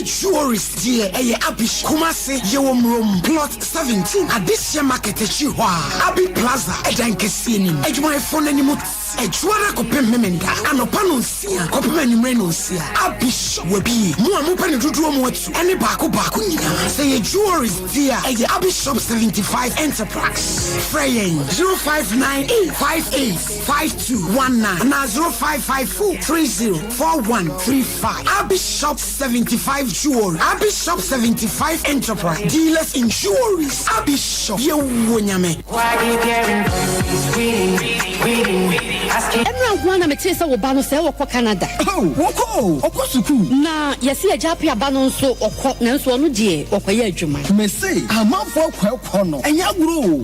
jewelries, dear, a Abish Kumase, Yom Room, plot 17. At this year market, Chihuahua, Abi Plaza, a Dankesini, a my phone anymore. A Chuara Copem Memenda, and Opanusia, Copman Renuncia, Abish will be more open to do more to any Baku Bakunia. Say a jewelry dear, a Abishop 75 Enterprise. Fraying 0598585219 now 0554304135. Abishop 75 Jewelry, Abishop 75 Enterprise, dealers in jewelries. Abishop, you wunyame. Why you caring? Reading. Everyone me tell say wo ba no say wo Canada. Oh, woko. Okosuku. Na yesi ajapi aba no so okọ na nso no die okoye adwuma. Me say, amafo kwekọ no. Enya gro.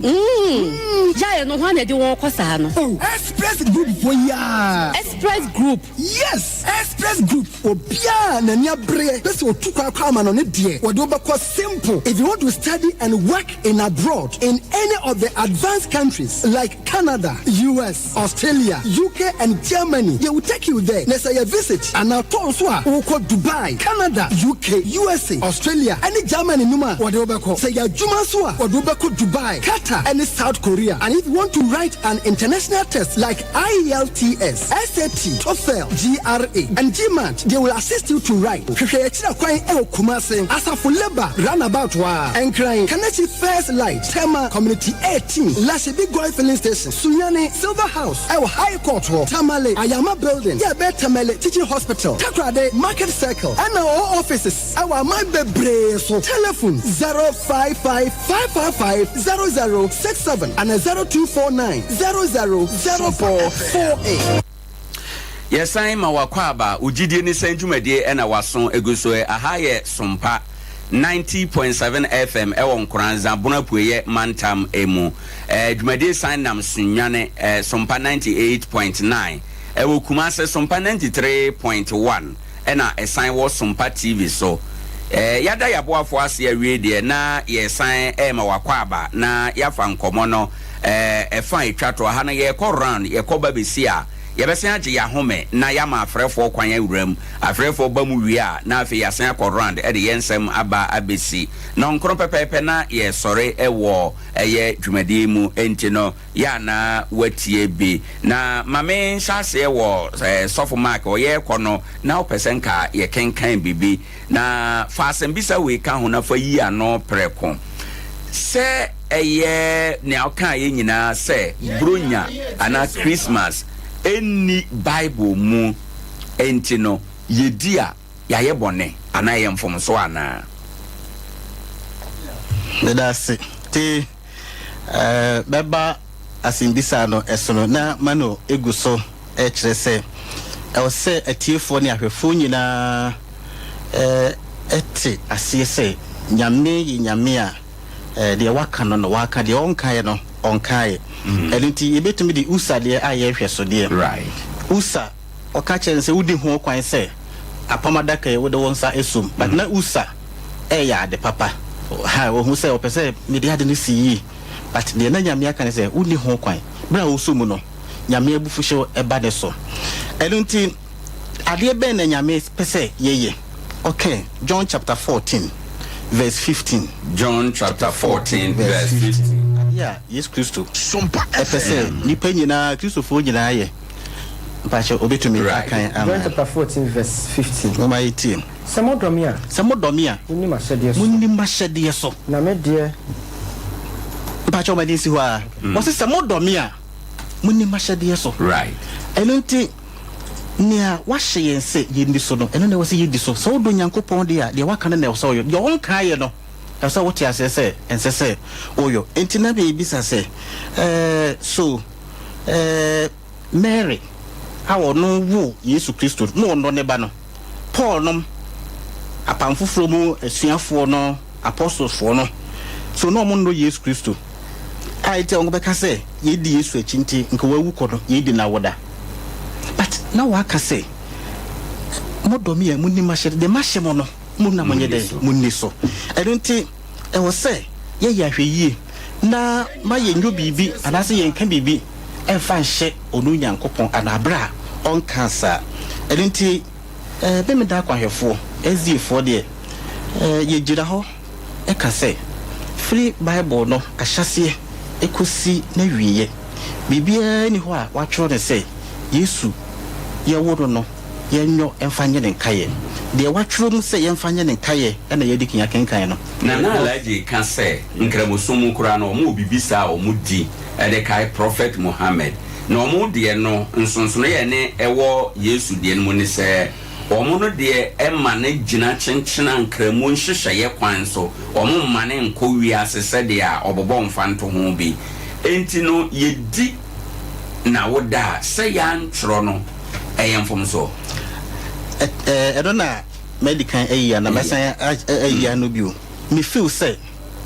Ja no ho na de won kosa no. Oh, Express Group for ya. Express Group. Yes, Express Group. Obia na nya bre. Pese otukwa kwa ma no ne die. Wo do be simple. If you want to study and work in abroad in any of the advanced countries like Canada, US, Australia, UK and Germany. They will take you there. Let's say a visit. And now Tonswa, Oko Dubai, Canada, UK, USA, Australia, and Germany Numa, Wadobako. Say ya Jumaswa, Wadobako Dubai, Qatar, and South Korea. And if you want to write an international test like IELTS, SAT, TOEFL, GRA, and GMAT, they will assist you to write. Kumasi, Asafu Leba, Runabout Wa, and crying, Kanachi First Light, Tema Community 18, Lashibi Goy Filling Station, Sunyani, Silver House, our High Court, Tamale, Ayama Building, Yabe Tamale, Teaching Hospital, Takrade, Market Circle, and our offices, our Mabe Breso, telephone 055-555-0067 and 0249-000448. Yes, I'm a wakwaba, Gyedie Ne Sen dwumadie ena waso egusoe ahaye SOMPA 90.7 FM ewon Kranza Bonapuye Mantam emu. Dwumadie san nam sunyane SOMPA 98.9 ewo Kumase SOMPA 93.1 ena esan wo SOMPA TV so. Yada yaboafo ase awie de na yesan ma wakwaba na yafa nkomo no efa etwato ha na ye kɔ round ye kɔ babisia yɛbɛsen agye ya home na yama afrɛfo kwan awuram afrɛfo ba mu wie a na afi yasen akɔrand de yɛnsɛm aba abesi na nkron pɛpɛpɛ na yɛ sɔre ɛwɔ ɛyɛ dwumadi mu enti no ya na watie bi na mame hyase wɔ sɔfo mark ɔyɛ kɔ no na opesen ka yɛ kenkan bibi na fa asɛm bisa we ka ho na fa yi ano prɛko sɛ ɛyɛ ne aka yɛ nyina sɛ bronya ana Christmas any Bible mu enti no yedia ya ye bone ana ye mfom so ana medase ti beba asimbisa no esono na mano eguso e kire se e wo se atiefo ne ahwefo nyina eti asie se nyame a de waka no waka de onkae no onkae elenti yebetumi di usa de aye hweso de right usa okache nse wudi ho kwan se apamadaka ye wode wonsa esum but na usa ya de papa ha wo hu se opese me de ade no si but de na nyame aka ne se wudi ho kwan bra wo so mu no nyame abufu hye eba de so elenti ade be na nyame pese yeye okay John chapter 14 verse 15 John chapter 14 verse 15 yes Christo SOMPA FSL nipa nyina Christopher nyina ye mpache obetumi akan John chapter 14 verse 15 no my team Samodomia munni mashede so na me de mpache o madisi ho a mo se samodomia munni mashede so right enunti nia wahye yense yendi so no eno na wose yedi so so do nyankopon de a de waka na so yo de won kan ye no asa wote asese ensese oyo entina be bisa se so Mary how no wo Yesu Kristo no ne ba no Paul no apamfoforo mu asuafo no apostles fo no so no mo no Yesu Kristo ai te ongo beka se yedi Yesu achinti nka wawu kodo yedi na woda but na waka se modomi munni mashe de mashe mo no munna monye de munni so edunti e wo se ye ya hweyie na maye nyo bibi anase ye nka bibi e fa hye onu nyankopon anabra on cancer edunti be me da kwahwefo ezifo de ye gira ho e ka se free Bible no ahyase ekosi na wiye bibia ni ho a watwo ne se Yesu ye wodo no yenyo emfanye ne nkaye de watwo mu se yemfanye ne nkaye na ye dikinya kenkan no na alaji kan se nkramosumu kura no mu bibisa o mu di de kai prophet Muhammad no mu de no nsonsono ye ne ewo Yesu de no ne se omo no de emma ne gina chenchena nkramo nhyehyɛ ye kwan so omo mma ne nko wiase se de a obobɔ mfanto ho bi enti no ye di na woda se ya ntro no eyemfom so edona medical eya na mesan eya no bio me feel say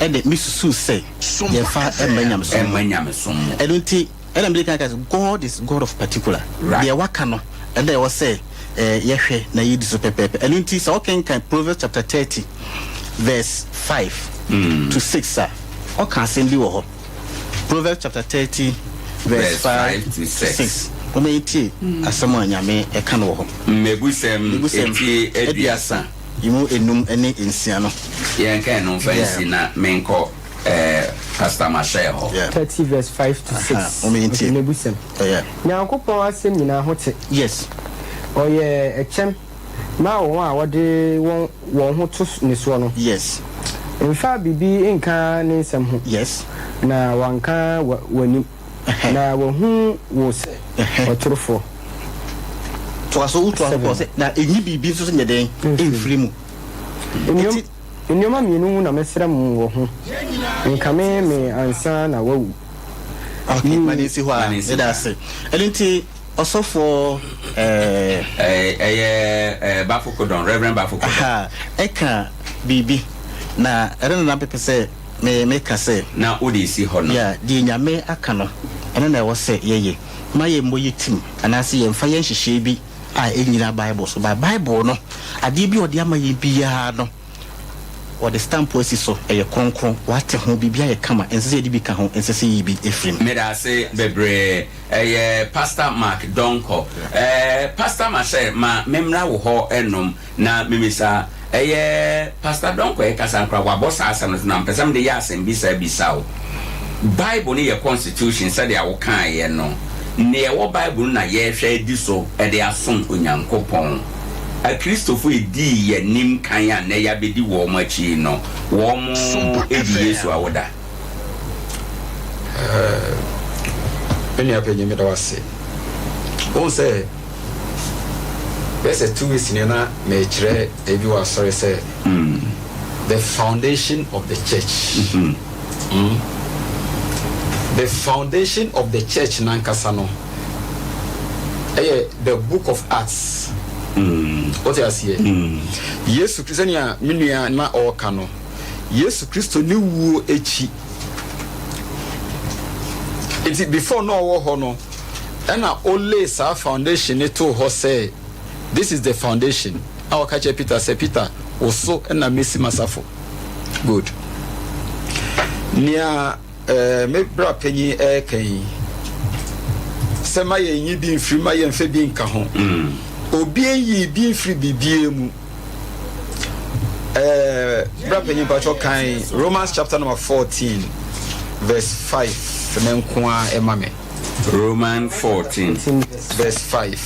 e de me susu say ye fa emanyam so edunti ena medical case God is God of particular the waka no and they was say yehwe na yidi so pepepe edunti so can Proverbs chapter 30 verse 5 to 6 sir o can send bi wo ho Proverbs chapter 30 verse 5 to 6 ometi asɛm anyame ɛka no ho mebusem eti ediasa imu enum ene ensia no yenka no fancy na menko Pastor Masheho 30 verse 5 to 6 ometi mebusem nyankopɔn asɛm nyina ho te yes ɔyɛ ɛkyɛm ma wɔn a wɔde wɔn ho to ne so no yes mfa bibi nka ne nsɛm ho yes na wanka wani na wahu wo sɛ ɔtorofo to aso na enyi bibi nso nyɛ den emfiri mu nneɛma mmienu na mesrɛ mu wɔ ho nka me ansa na wawu okay mani si hɔ a ɛda se ɛnti ɔsɔfo Bafokodon Reverend Bafokodon ɛka bibi na ɛrɛ na pepe sɛ me ka sɛ na odi si hɔ no ya di nyame aka no ɛna na ɛwɔ sɛ yeye ma ye mbo yitim anase ye mfa ye nhyehyɛ bi a enyina bible so ba bible no ade bi ɔde ama ye biya no ɔde stamp osi so ɛyɛ kronkron wate ho bibia ye kama ensese de bi ka ho ensese yi bi efrim me da se bebre ɛyɛ Pastor Mark Donko Pastor Mashe ma memra wo hɔ enom na memisa Pastor Donko kasankra wabosa asem na mpesam de ya asem bisa o Bible ni ye constitution said ya wo kan ye no ne wo Bible na ye hwe di so e de asom onyankopɔn a Christopher edi ye nim kan ya na ya bedi wo mo achi no wo mo edi Yesu awoda eni apenye me da wase on say there's a 2 weeks in na me kire ebi wa sorry say the foundation of the church the foundation of the church nankasa no the book of Acts what you see Yesu Kristo ni a menua na oka no Yesu Kristo ni wuo echi it before no wo ho no na only sa foundation it to ho say this is the foundation our catch Peter say Peter also na Messi Masafo good nia me bra panyi kan sema ye nyi bi mfiri ma ye mfa bi nka ho obi yi bi mfiri bibie mu bra panyi pacho kan Romans chapter number 14 verse 5 menkoa emame Romans 14 verse 5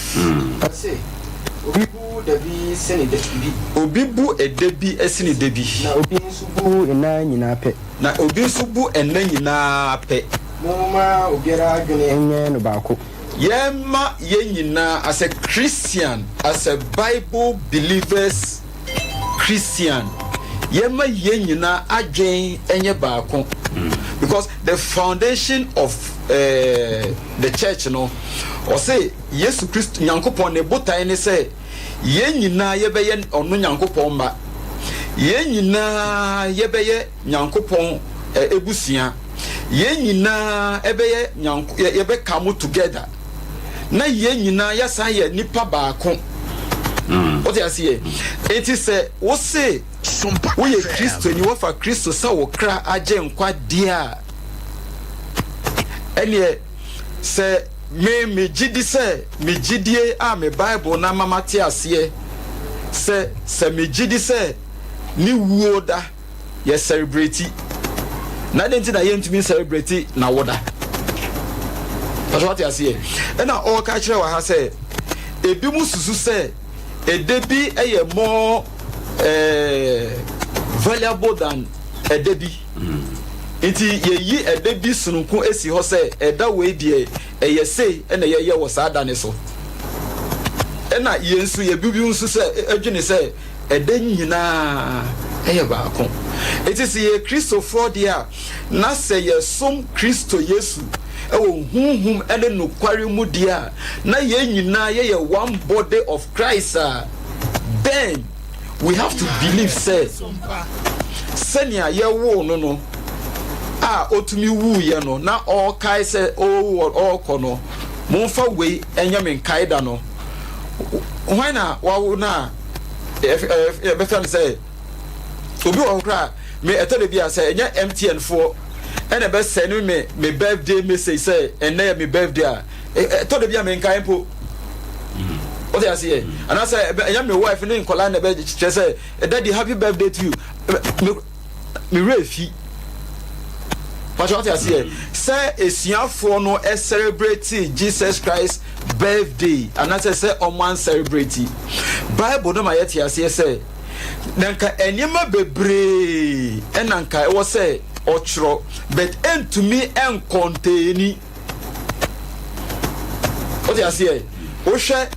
obi bu edebi esini debi na obi nso bu ena nyina pɛ na obi nso bu ena nyina pɛ moma obiara adwene enye no baako yema ye nyina as a Christian, as a Bible believers Christian yema ye nyina adwen enye baako because the foundation of the church no or say Yesu Christ Nyankopon ne botai ne say ye nyina yebeye onu Nyankopon ma ye nyina yebeye Nyankopon ebusia ye nyina ebeye yebe come together na ye nyina yasa ye nipa baako what you see it is wo say SOMPA we Kristo ni wo fa Kristo sa wo kra age nkwa dia ene se me gidi se me gidie a me Bible na mama te ase se me gidi se ni wuoda ye celebrate na denti na ye ntumi celebrate na woda that's what you see and na all ka kire wa ha se ebi mu susu se edebi eye more valuable than edebi enti ye yi edebi sununku esi ho se eda we die eye sei na ye wo saada ne so na ye nsu ye bibi nsu se adwene se eda nyina eye baako enti se ye Christopher dia na se ye som Kristo Yesu ewo hunhum ene no kware mu dia na ye nyina ye one body of Christ then we have to believe say senia ye wo no otumi wu ye no na all kai say all kono monfa we enya men kaida no why na wa na be fan say obi wo kra me etele bia say enya MTN for ene be send me birthday message say ene me birthday to de bia me nkan po what you say and I say my wife no nkola na be say daddy happy birthday to you me refi but what you say esiafo no celebrate Jesus Christ birthday and I say oman celebrate Bible no ma yet say nanka enima bebre enanka e wo say ochro but to me en contain what you say o hwe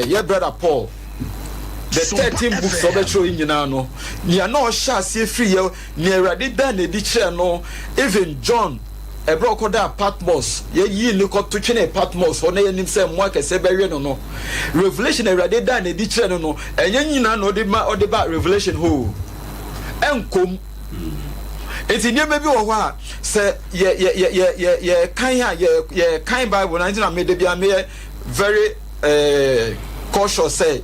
your brother Paul the 13 books of the show in no near no shall see free near Radida ne diche no even John a broker that Patmos ye look up to Chine Patmos or name himself Mark a Seberian no Revelation a Radida ne diche no and yen no the ma or the back Revelation who and come it's in your baby or what say kind Bible 19 made be very cautious say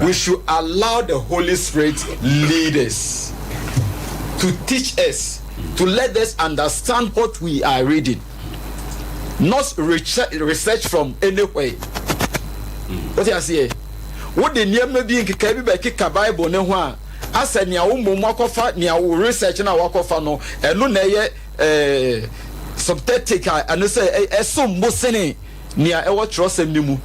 we should allow the Holy Spirit lead us to teach us, to let us understand what we are reading, not research from anywhere. What you say? What the near maybe in Kikabi Bible no one. I said nia umu makofa nia research na wakofa no eno na ye subtetic and say esum musene nia ewo trosem nimu.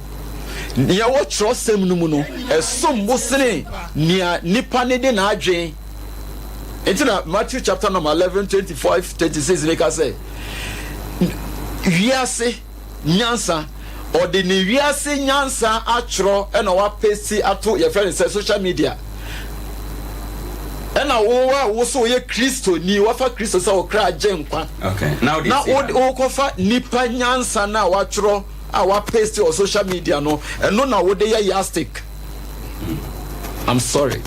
Nia wo trosem nimu no esum musene nia nipa ne de na adwen. It's Matthew chapter number 11, 25, 26 like I say wiase nyansa or the wiase nyansa atro and our pesi ato your friend say social media. And now wo so ye Kristo ni wa fa Kristo sa o kra genkwa. Okay. Now o ko fa nipa nyansa na wa tro our paste or social media no and no na wo de ye yastic. I'm sorry.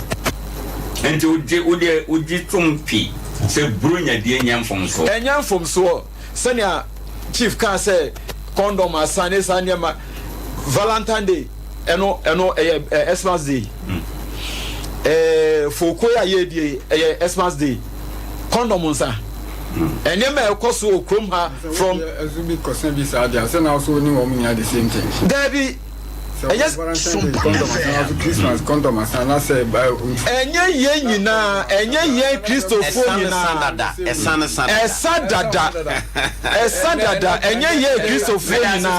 And uji tumpi se brunya de nyam from so. Enyam from so. Senior chief can say condom asane sanyama Valentine Day eno Xmas Day. Fokoya ye Xmas Day condom unsa enyema ekoso okrom ha from azubi kosen bi sa dia say na also ni wo munya the same thing Debbie yes Christmas condom asana say enye ye nyina enye ye Christopher nyina esadada enye ye Christopher nyina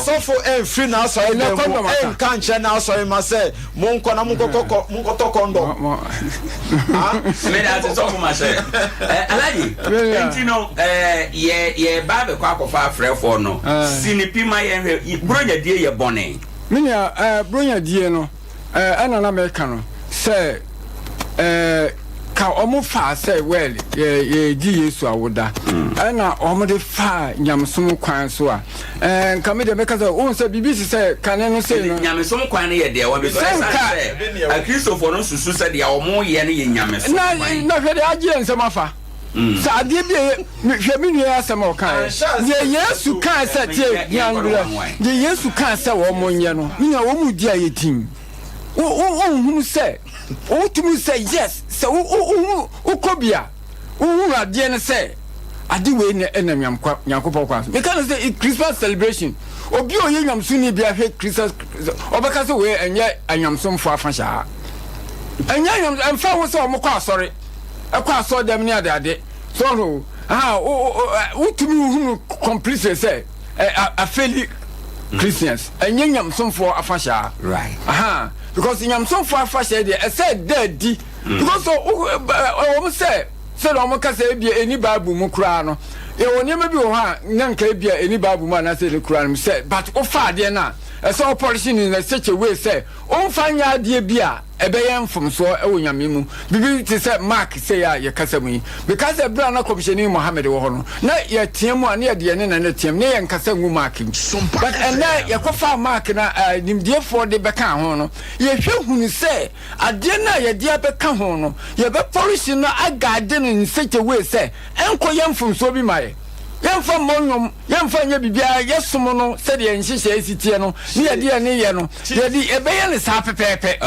so for free now so en kan che now so ma say monko na monko to condom me that so for ma say alaji entino ye babe kwa kofa frɛ for no sinipi ma ye bronya die ye bone minya bronya die no ana na me ka no say ka omo fa say well ye gi Yesu awoda ana omo de fa nyamsom kwan so a ka me de me ka say o say bibisi say kan no say no nyamsom kwan ye de wa be say a Christopher no susu say de omo ye ne ye nyamsom na hwe de agi ensem afa sa de bi hwe mi nua asem o kan ye Yesu kan say tie nyangura ye Yesu kan say wo mo nye no nya wo mu di ayetin o say o to say yes so o kobia o ade ne say ade we ne enam yakopɔ kwa me can say Christmas celebration obi o ye nyamso ni bia hwe Christmas obeka say we enye anyamso mfo afa sha enye anyam emfa wo say o mokɔ asɔre ekɔ asɔre dem ne ade so no o to me complete say a fairly Christians enye nyamso mfo afa sha right because nyamso mfo afa sha dey e say daddy because o say no mo ka say bia eni bible mu kura no e woni ma bi wo ha nyanka bia eni bible mu na say le kura no say but o fa de na e say o polishing in such a way say o fa nya de bia e be yem fom so e wo nyame mu bibi ti say mark say ya ye kasa mu because e bra na commission Muhammad wo ho no na ye tiam a na ye de ne na tiam ne ye nkasa ngu mark but and na ye kofa mark na nimdie for de be kan ho no ye hwe hunu say ade na ye de be kan ho no ye be polishing na agade in such a way say enko yem fom so bi mai ye yɛmfa mmɔnwom yɛmfa nyɛ bibia yɛsom no sɛdeɛ nhyehyɛ asitie no ne yɛde ne yɛ no yɛde ɛbɛyɛ ne saa pɛpɛɛpɛ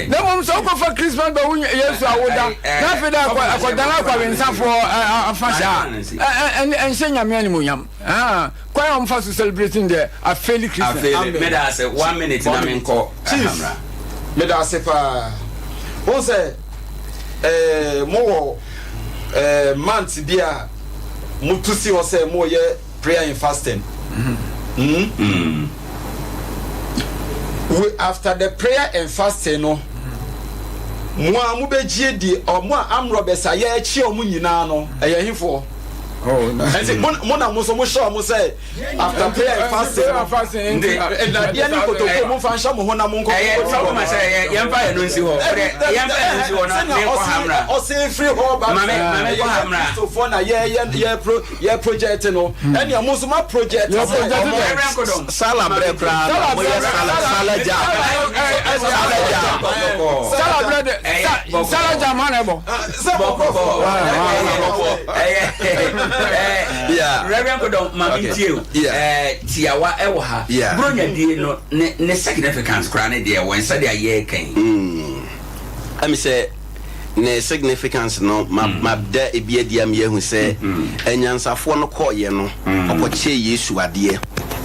na mmom sɛ wokɔfa Christmas ba wo Yesu awoda na afei da akɔdana akwawensafoɔ afahyɛ a ɛnhyɛ nyame animonyam kwan a ɔmfa so celebrating the afeli Christmas meda sɛ 1 minute na menkɔ chief meda sɛ paa wo sɛ mowɔ month bi a mutu si hɔ sɛ moyɛ prayer and fasting after the prayer and fasting no mo a mo begye di mo a amro besa ye echi o mo nyina no eye hifo mo na mo so mo show mo say after prayer and fasting na dia ni kotoko mo fan sha mo ho na mo nko so ma say ye mfa ye no nsi ho ye mfa ye no nsi ho na me ko hamra o say free ho ba mame ko hamra so for na ye project no any mo so ma project sala bre kra mo ye sala ja sala ja man ebo Reverend Kodon mami tieu tiawa ewo ha bronya die no ne significance kra ne de won say de aye kan am say ne significance no ma da ebia dia me hu say anyansafo no koye no okoche Yesu ade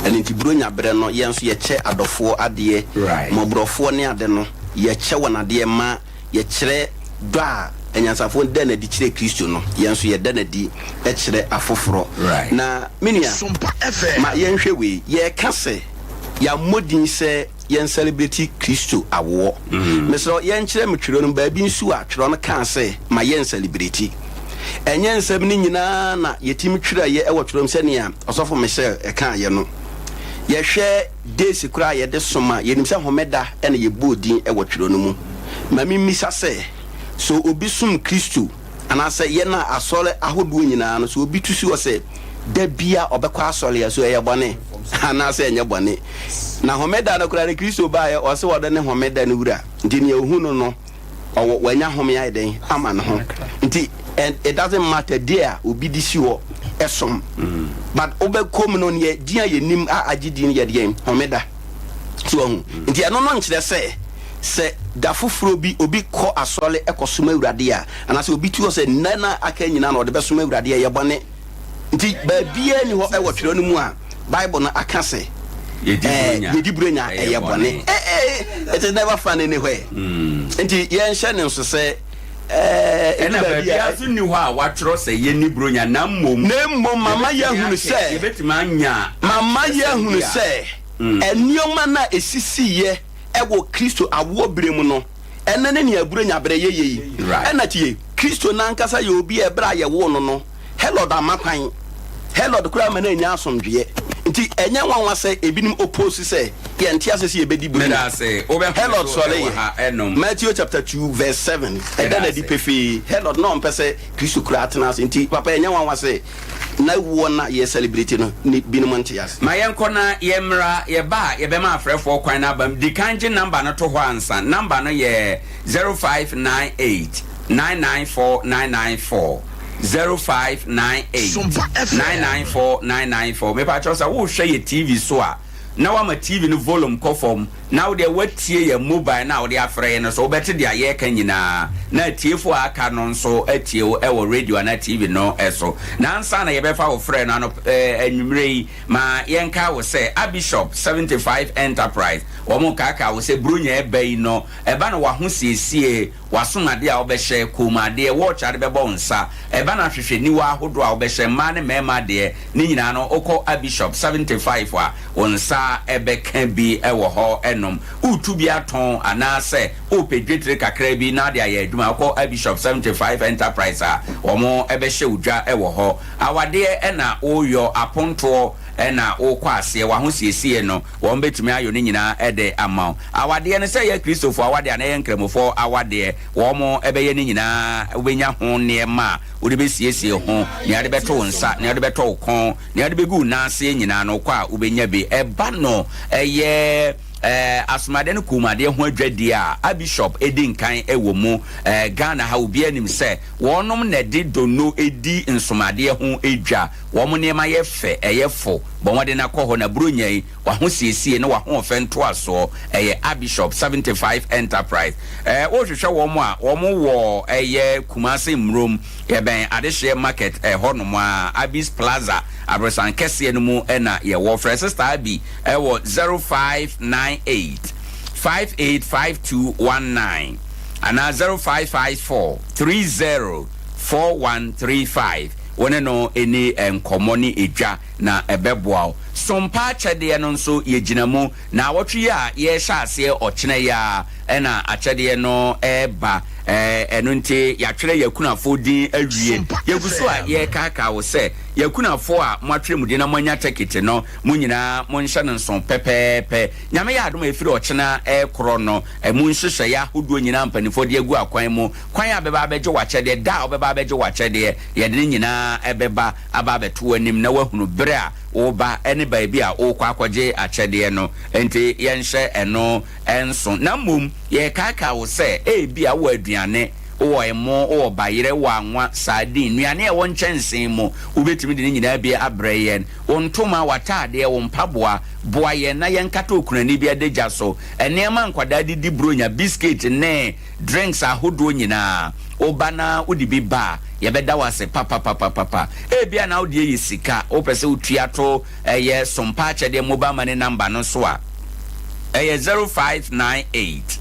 enti bronya bre no ye nso ye che adofo ade mobrofo ne ade no ye che wonade ma ye kire do a enyansafo da na di kire Kristo no yenso ye da na di e kire afoforo na minia ma yenhwe we ye kase ya modin se yen celebrate Kristo awo mesro yen kire metwero no ba bi nsu a twero no kan se ma yen celebrate enye nsem ni nyina na yetimi twira ye e wo twero se ne a osofo Michelle e kan ye no ye hwe days kura ye de soma ye nim se homeda e na ye bodin e wo twero no mu ma mi misa se so obi sum Kristo anase ye na asole ahodo nyina no so obi tusi wo se da bia obekwa asole ya so ye bone anase enye bone na homeda na kura ne Kristo ba ye o se wo de ne homeda ne wura nti ne ehu no wanya home ya den ama ne ho nti and it doesn't matter there obi disi wo esom but obekom no ne dia ye nim a agidi ne ye de homeda so hu nti eno no nkire se da fufuro bi obi ko asole ekosoma awurade a anase obi tuo se nana aka nyina na ode besoma awurade ye bone nti ba bia ni ho e wotwero no mu a Bible na aka se yedi brenya ye bone it is never fun anywhere nti ye nhye ne nso se ena ba bia so ni ho a watwero se ye ni bronya na mmom mama ye hunu se ye betima anya mama ye hunu se enioma na esisi ye ewo Kristo awo bremu no enene ne aburo nyabre ye enatie Kristo nankasa ye obi ebra ye wo no hello da makwan hello kura ma na nya asomdwe nti enya nwanwa se ebinim oppose se ye ntia se ye bedi buru hello sole Matthew chapter 2 verse 7 edana di pefi hello no mpese Kristo kura atena se nti papa enya nwanwa se na wona ye celebrate no ni binom ntias ma yenko na yemra ye ba ye be ma afrefo kwan na bam di kanje number no to ho ansa number no ye 0598 994994 0598 994994 me pa chosa wo hwe ye TV so a na wa ma TV no volume ko form na wo de watie ye mobile na wo de afre no so beti de aye kan nyina na tiefo aka no nso atie wo e wo radio na TV no eso na ansa na ye be fa wo frɛ no anwumrei ma yenka wo se Bishop 75 Enterprise wo mo kaka wo se bronya e bai no e ba no wa ho siesie wasomade a wo be hye komade wo chade be bo nsa e ba na hwehwe ni wa ahodo a wo be hye ma ne mema de ni nyina no okɔ Bishop 75 a wonsa ebe kan bi e wo ho enom utu bi aton anase o pedwetre kakra bi na de aye aduma ko Bishop 75 Enterprise a omo ebe hye udwa e wo ho awade e na oyo aponto e na okɔ ase wa ho siesie no wo betumi ayo ne nyina e de ama awade ne se ye Christopher awade na ye nkremofo awade wo mo ebe ye ne nyina obenya ho ne ma wo de be siesie ho ne ade beto nsa ne ade beto kon ne ade begu na ase nyina no kwa obenya bi e ba no eye asomade no kumade ho adwadi a bishop edi nkan ewo mu Ghana ha obi anim se wonom na de dono edi nsomade ho edwa wo mo ne ma ye fe eyefo bo wode na kɔ hɔ na bronyai wa ho siesie na wa ho fento aso Bishop 75 Enterprise wo hwehwɛ wo mo a wo mo wo Kumasi mrom ben adehye market hɔ no mo Abis Plaza Abrosan kese no mu na ye wo frɛ sister Abi wo 0598 585219 ana 0554 304135 one no eni enkomoni edwa na ebeboa sompa chede no nso yegyinamu na wotwe a ye hya ase ochene ya na achede no eba eno nte yatwere yakunafo din awie yeguso a ye kaka wo se yakunafo a moatwere mu din na manya ticket no munyina monhye no nso pepepe nyame ya adom efiri ochena ekro no munhyehyɛ ya hodo nyina mpanifo de agu akwan mu kwan abeba abeje wachede da obeba abeje wachede ye de nyina ebeba aba beto anim na wahunu bere a oba ene baabi a okwa akwaje achede no enti yenhye eno enso na mum ye kaka wo se bia wo aduane wo emo wo bayire wo anwa sardine nuane e wo nkyɛnsen mu ubetimi de nyina bia abrɛyen wontoma watade wo mpaboa boa ye na yenkata okunani bia degya so enema nkwada didi bronya biscuit ne drinks ahodo nyina obana udibi ba yebeda wase papa bia na odie yisika opese utuato ye sompa chede mobile money number no so a 0598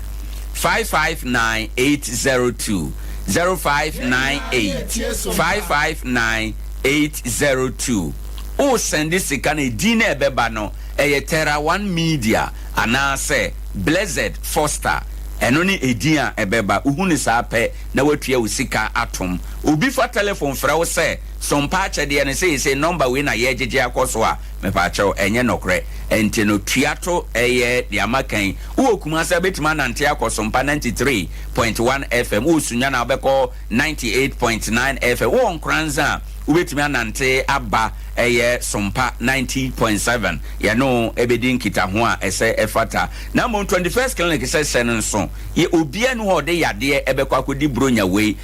559802 0598 559802 o send this sika na dine ebeba no Terra One Media anase Blessed Foster eno ni edian ebeba uhuni sa pe na watua usika atom obi fa telephone fra wo se sompa chede ne say number we na ye jeje akoso a me pa chew enye nokre enti no tuato de amakan wo Kumasi betima nante akoso mpa 93.1 FM wo sunya na obeko 98.9 FM wo nkranza ubetimi anante aba sompa 90.7 ya no ebedi nkita ho a ese efata na mo 21st clinic se sen nso ye obia no ho de yade ebekwa akodi bronya we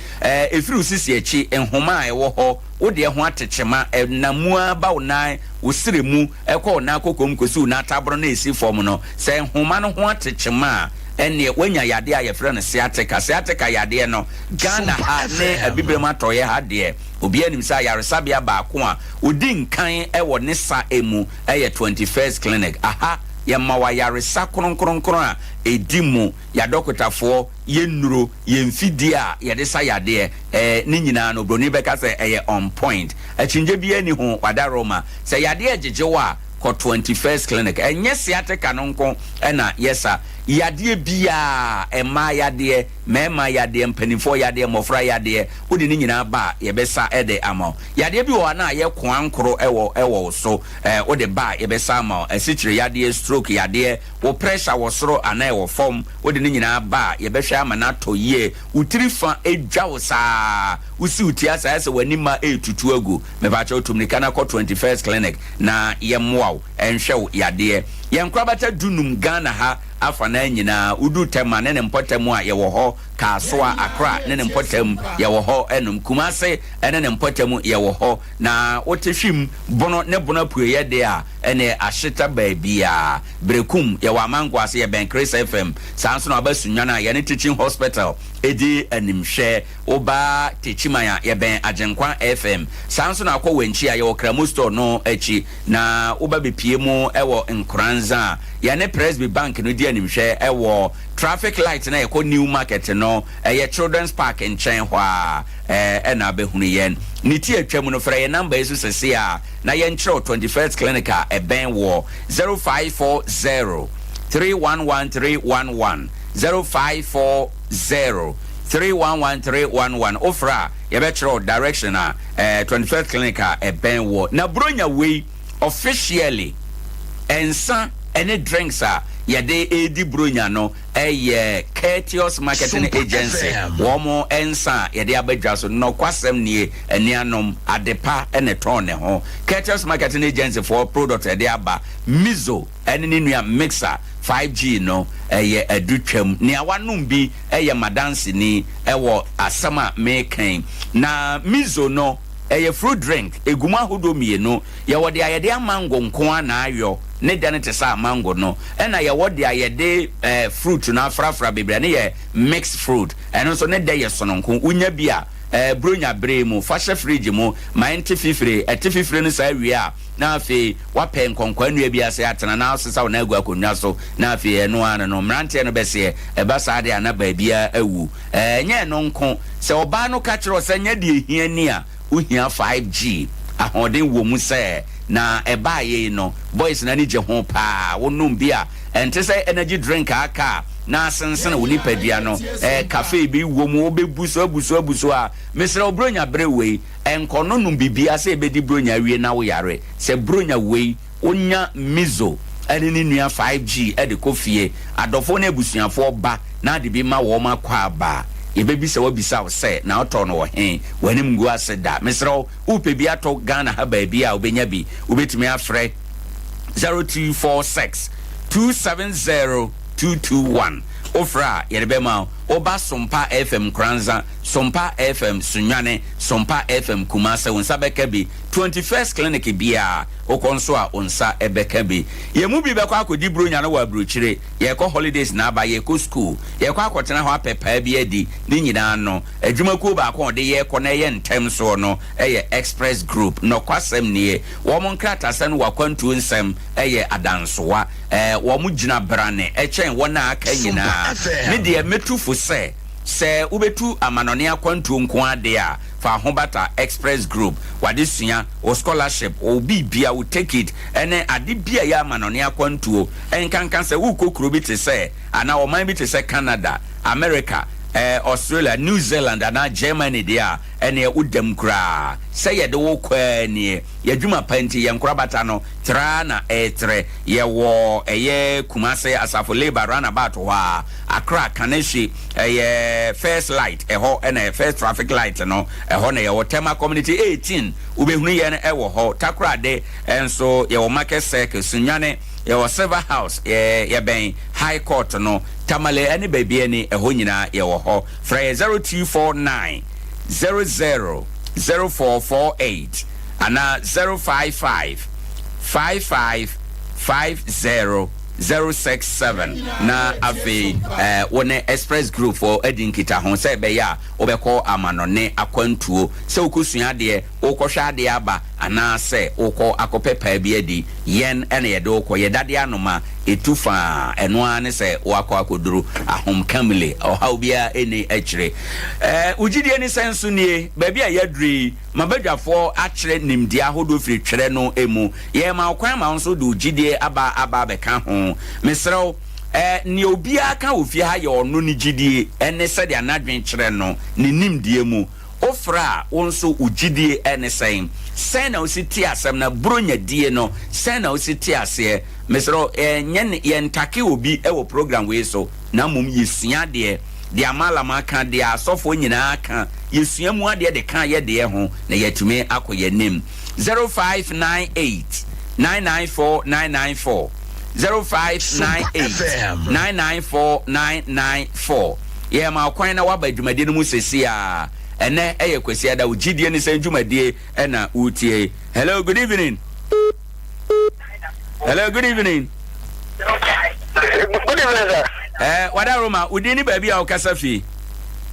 efiri usisi echi enhoma ewo ho wo de ho atechema namua ba wonan wosiremu ekọ na akokom kosi na tabro na esi form no se enhoma no ho atechema ene wanya yade a yefre no siateka yade no Ghana ha ne abibrem atoye ha de obi anim sa yaresabia ba ko a odi nkan ewo ne sa emu 21st clinic aha yemma wa yaresa kronkronkron a edimu ya dokotafo yenuro yemfidi a yede sa yade ne nyina no broni beka se on point achinje bia ni ho wada Roma se yade ajejewa ko 21st clinic enye siateka no nko na yesa yade bia ema yade mema yade mpanifo yade mofra yade odi ni nyina ba yebesa ede ama yade bi wo na ye kwankro ewo so odi ba yebesa ama esichire yade stroke yade wo pressure wo soro ana ewo form odi ni nyina ba yebehwa ama na toye utirifa edwa wo sa usi utia sa ese wanima etutu agu mebacha otumnika na ko 21st clinic na yemwa enhwe yade yenkrabata dunum Ghana ha afa na nyina udu tema ne mpotem a ye wo ho Kasoa Accra ne mpotem ye wo ho enum Kumasi ne mpotem ye wo ho na wotehwim bono ne bono puye de a ene ahyeta baabia brekum ye wa mangwase ye ben Chris FM sanso na abasunwana ye ne teaching hospital edi animhwe oba techimaya ye ben Agenkwa FM sanso na akọ wenchi a ye wo Kramo store no echi na oba bepie mu ewo Nkranza ye ne Presby Bank no di animhwe ewo traffic light na yeko new market no children's park in Chenhwa na behunu yen niti atwam no fra ye number esu sese a na ye nkyerɛ 21st clinic a ben wo 0540 311311 0540 311311 ofra ye be kyerɛ direction a 21st clinic a ben wo na bronya we officially ensa any drinks yɛde edi bronya no Courteous Marketing Agency wɔn ensa yɛde abadwa so no kwasɛm nie anianom adepa ene ton ne ho Courteous Marketing Agency for product yɛde aba mizo ene ne nua mixer 5G no adutwam ne awanum bi madansi ni ɛwɔ asama mekan na mizo no fruit drink eguma hodo mienu yɛwɔ de ayɛde mango nko na ayo ne dane te sa mango no ɛna yɛwɔ de ayɛde fruit na afrafra bebra ne yɛ mixed fruit ɛno so ne de yɛ sononko unya bia bronya bremu fashion fridge mu mainte fifire fifire no sa wi na afi wapɛ nkonkwa nua bi ase atena na asesa wo na agu akonwa so na afi eno ano no mrante no bɛse ɛba saa de ana baabia awu nyɛ no nko sɛ oba no ka kyerɛ sɛ nya de ehia ni a uhia 5G ahoden wo mu sɛ na eba ye no boys na ni je ho pa wonum bia ente sɛ energy drink aka na sensen woni padua no cafe bi wo mu obebuso a mesra obronya brewei enkono num bibia sɛ ebedi bronya wie na wo yare sɛ bronya wei onya mizo ene ni nua 5G de kofie adofo na ebusuafo ba na de bi ma wo ma kwa aba yebebi se wabisa wo se na oto no wo hen wanim gu aseda mesro upe bi ato Ghana ha ba bi a obenya bi ubetimi afre 0246 270 221 ofra yerebema oba SOMPA FM Kranza SOMPA FM Sunyane SOMPA FM Kumase unsa bekabi 21st clinic bia okonso a unsa ebekabi yemu bi bekwa akodi bronya no wa brochire ye ko holidays na aba ye ko school ye kwa akotena ho apepa bi adi ni nyina no adwumaku ba ko de ye ko na ye ntem so no express group no kwasem ne wo mon krata se no wakwantu nsem adansowa wo mo gina brane echen wona aka nyina ne de metufu se ubetu amanone akwantu nko ade a fa hobata express group wade sua o scholarship o bibia o take it ene ade bia ya amanone akwantu enkankan se wo kokuro bi te se ana o man bi te se Canada America Australia New Zealand and Germany there ene udem kra say ye de wo kwa ni yadwuma panti ye nkrabata no tra na etre ye wo eye Kumase asafo labor runabout wa Accra Kaneshi first light eho ene first traffic light no eho na ye wo Tema community 18 ubehunu ye ne ewo ho takra de enso ye wo market circle Sunyane ye wo Silver House ye ben High Court no Tamale any baby any eho nyina ye wo ho fra 0249 000448 ana 055 55 067 na afi wone express group for edinkita ho se be ya obekọ amanone akwantuo se okosua de okọhwa de aba ana se okọ akopepa bi adi yen ene ye de okọ ye dade anoma etufa eno ane se wakọ akoduru ahom kamile ohaw bia eni akire Gyedie Ne Sen so nie ba bia yadri mabadwafo akire nimdia hodo firi twere no emu ye ma okwan ma nso do Gyedie aba beka ho mesrew ni obi aka ofie ha ye ono ni Gyedie ene se de anadwen kyere no ni nimdie mu ofra wonso Gyedie ene sen na ositi asem na bronya die no sen na ositi ase mesro nyen yentake obi ewo program we so na mum yesua de amala maka de asofo nyina aka yesua mu ade de kan ye de ho na yatumi akoye nim 0598 994994 0598 994994 ye ma kwan na waba dwumade no mu sesi a ene kwesi ada Gyedie Ne Sen dwumade na utie. Hello, good evening. Hello, good evening. Good evening, sir. Wada Roma, udini baby a okasa fi.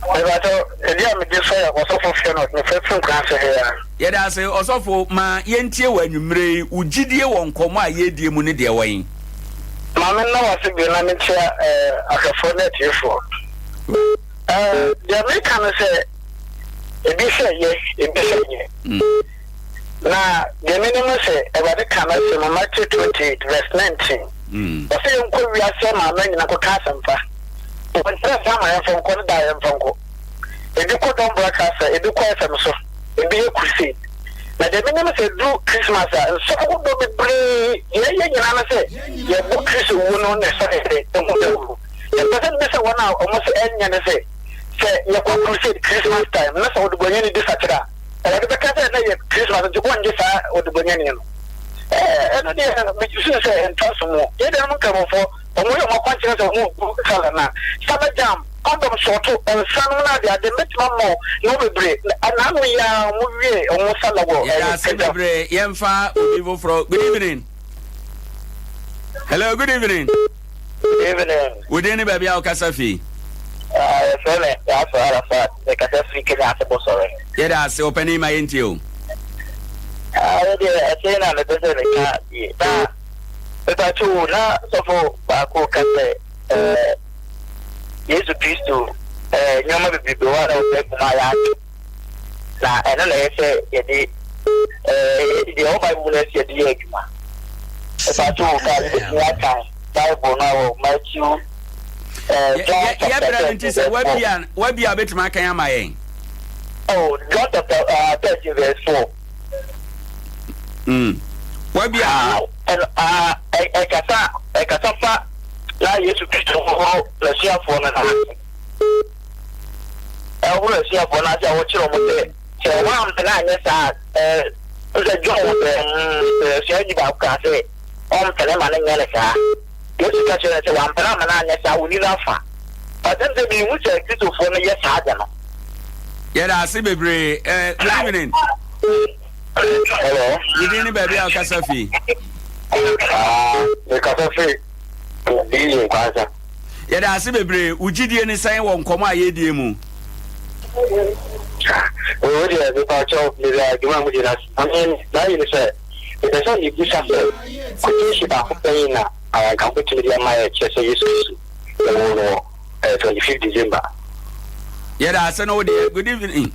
Edia me dey say osofo fi no fefun kan se here. Ye da say osofo ma yentie wanwumre Gyedie won komo a yedie mu ne de wan. Ma me na wase bi na me tia akafo na tiefo. The American say ebi say ye. Na the minimum say about the can say Matthew 28 verse 19. O say nko wi ase ma na nyina ko ka sampa. O ntra sama ya fon ko da ya fon ko. Ebi ko don broadcast, ebi ko FM so, ebi e crusade. na de me say do Christmas so go do be pray ye nyina say ye go Christmas wo no na say the person be say one almost enya na say ye go crusade Christmas time na so do bonya ni disatira e be ka say na ye Christmas do go nje sa o do bonya ni no no dey me you say entrance mo ye dey no come for omo yo mo kwanche say mo kala na summer jam condom short and sanu na dey met mo no be break na no ya mo wie omo salawo yeah say bebre yemfa obivo fro good evening. Hello, good evening. Good evening. Within the baby Kasafi. Sorry, that's the Kasafi can have to sorry. Yeah, that's opening my into. I say na the person ka but I too na so for Bako Kase Jesus Christo nyama be be wa o be ma ya na eno na say ye di the all Bible na say di adwuma if I too ka Bible now Matthew yeah brother say what be abet ma kan amayen oh John chapter 30 verse 4 what be ekasa fa la Yesu Kristo ho la sia fo na wo la sia fo na ja wo chiro mo se wa am na anya sa o John sia ni ba ka se on tele ma na nyele ka Yesu ka chere se wa am na anya sa wo ni na fa adan de bi mu se Kristo fo na ye sa ja no yeah that's bebre good evening. Hello. You didn't baby al Kasafi. The Kasafi. Yeah, that's bebre. Gyedie Ne Sen won komo ayedie mu. Oh, yeah, the culture of the Gimamudina. I mean, now you say, if I saw you do something, I should have paying now. I can put to the my chest the 25th December. Yeah, that's no day. Good evening.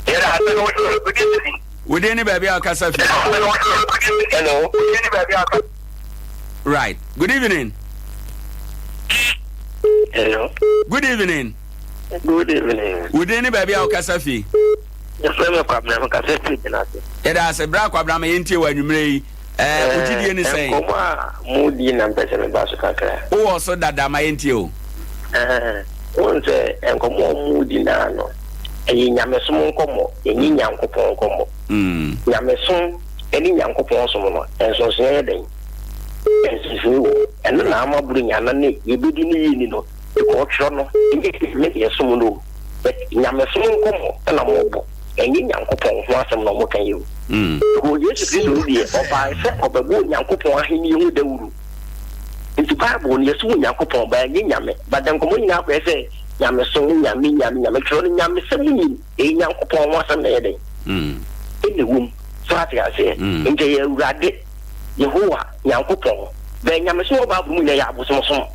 Yeah, that's no good evening. Within the baby al Kasafi. Hello. Right. Good evening. Hello. Good evening. Good evening. Within the baby al Kasafi. The frame problem Kasafi. Yeah, that's a bra kwabra me ntie wa nwumre Gyedie Ne Sen. Koma mudi na mpese me baso kakra. Wo also dada ma ntie o. Onse enkomo mudi na no. Eyi nyamesom nkomo, enyi nyankopon nkomo. Nyamesom eni nyankopon som no, enso so yeden. Enso eno na amaburu nyana ne yebedi ne yini no, ko tro no, me yesom no. Nyamesom nkomo na mobo. Enyi nyankopon ho asem no mo kan yewu. Ko Yesu Kristo die oba se obabu nyankopon ahini hu dawuru. Nti Bible ne yesu nyankopon ba enyi nyame, badan komo nyina ko ese nyame so nyame tro nyame se munyi nyankopon ho asem na yeden. Ene wum so ati ase nje ye urade Yehowa nyankopon be nyame so ba bu mu ya abosom so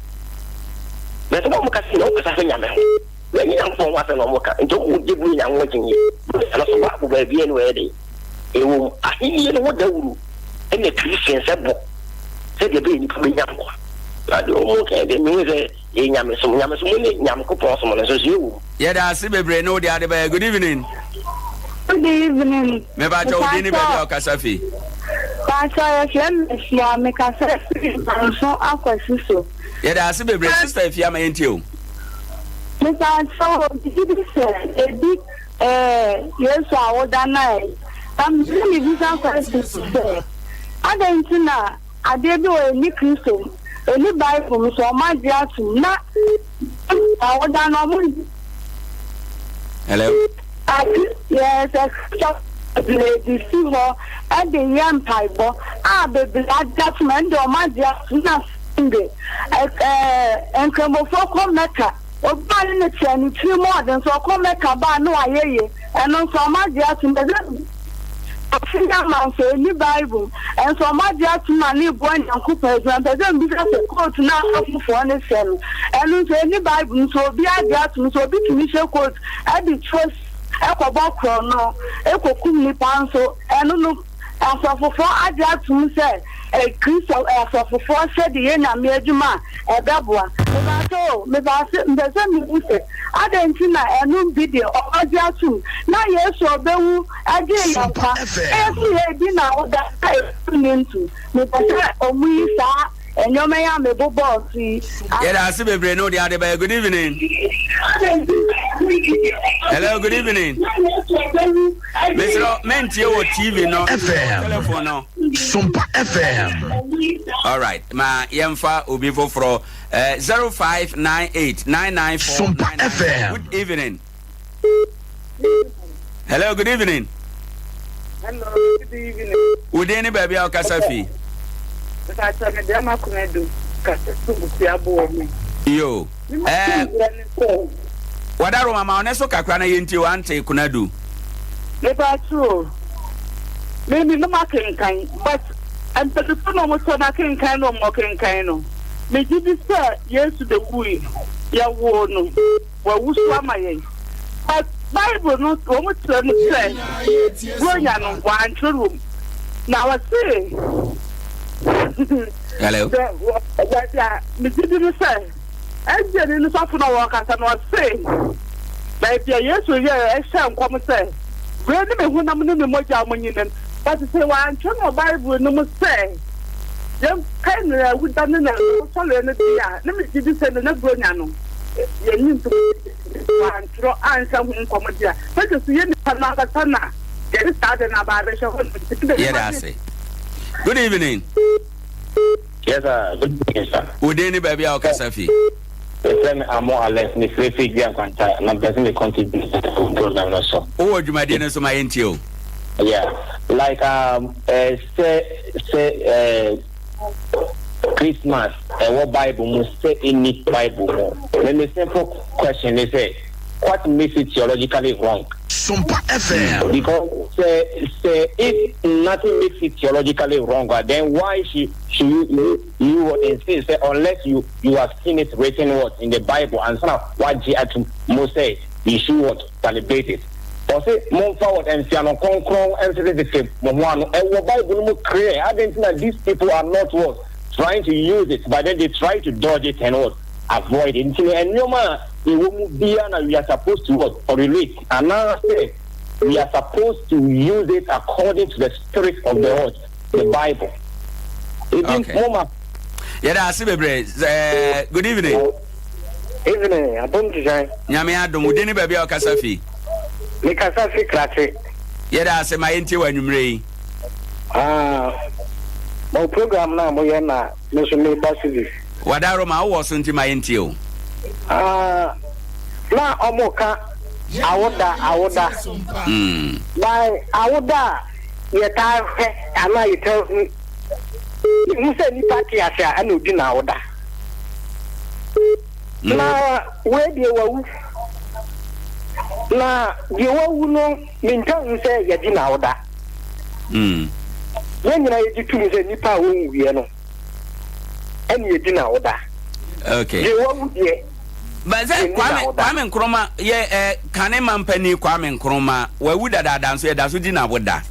be so mo ka si no ka sa nyame ho be nyankopon wa se no mo ka nje mo je bu nyanwo jinye na so ba bu ba bi ene we de ewu ahiye no dawuru ene Christian se bo se de be ni ko nyanko ade o mo ka de mi se nyame so ni nyankopon so mo so yewu yeah da se bebre no de ade ba good evening. Good evening. Me ba cho Gyedie Ne baby al Kasafi. Pastor Efia me Kasafi so akwasiso. Yeah, da se bebre sister Efia ma ntie o. Me so Gyedie say ebi Yesu awoda na am ni visa kwasiso. Adentina ade bi o ni Kristo. Eni Bible so ma di atu na awoda no mo. Hello. Yes, the silver and the young piper. Baby, that's man, the Madia, Sunday, and come for Comeka, or Balinity and 2 more than so Comeka, but no, I hear you, and also Madia in the man say any Bible, and so Madia to money, one and Coopers, and the don't be a quote now for any cell, and also any Bible, so be I got to so be to me, quote, I be trust. Ekobokro no ekokum ni panso enu no asofofo aja tum se Christo for said the end of Majuma, a Gabua. Me I didn't see a new video of Ajasu. Now, yes, or Bewu, I did every dinner that I into. Me, we saw. And your man, I'm a boss. Yeah, I see me no the other by good evening. Hello, good evening. Mr. Mentio TV no telephone no. SOMPA FM. All right, my Yemfa will be for 0598 994 SOMPA FM. Good evening. Hello, good evening. Hello, good evening. Would any baby or Kasafi? Yo, what are Mama Oneso Kakana Yinti Ante Kunadu? Never true. Maybe no marking kind, but I'm the son of Motonakin kind of mocking kind of. May you be sir, yes to the wooing. Ya wono, well, who's my but Bible not almost say, going on one room. Now I say. Hello. Me didn't say. I didn't suffer no work as I was saying. But yes, we are a sham come say. Really, when I'm in the Moja Monument, but to say, one channel Bible no say. Young kind of would done in a solid. Let me see this and the Brunano. You need to throw answer when come here. But to see another Tana. Get it started about the yeah, that's it. Good evening. Yes, sir. Good evening, sir. Would any baby or Kasafi? I'm more or less in the free figure contact, and I'm getting the contribute to the program also. Oh, would you my dinner so my NTO? Yeah, like Christmas, what Bible must say in the Bible. Then the simple question they say, what makes it theologically wrong? SOMPA FM. Because if nothing makes it theologically wrong, then why should you insist unless you have seen it written in the Bible and so what Gyedie Ne Sen you should celebrate it. Or say move forward and see no concrete and say the same. And Bible no clear. I don't think that these people are not trying to use it, but then they try to dodge it and avoid it. And no man. We are supposed to relate, and now say we are supposed to use it according to the spirit of the word, the Bible. Okay. Yeah, that's it. Good evening. Evening, I don't design. Nyame adom udeni baby o Kasafi. Me Kasafi klase. Yeah, that's my enti wa nwumre. My program na mo ye na me so me basic. Wadaro ma wo so nti my enti o. Na omoka awoda by awoda yeta he ana yeta musa ni party asia ana odi na awoda na we de wawu na de wawu no mintan se yedi na awoda nyina yedi tu se nipa wo nwie no ene yedi na awoda okay de wawu de but Kwame Nkrumah ye kane mampani Kwame Nkrumah wawu dada so ye da so di na woda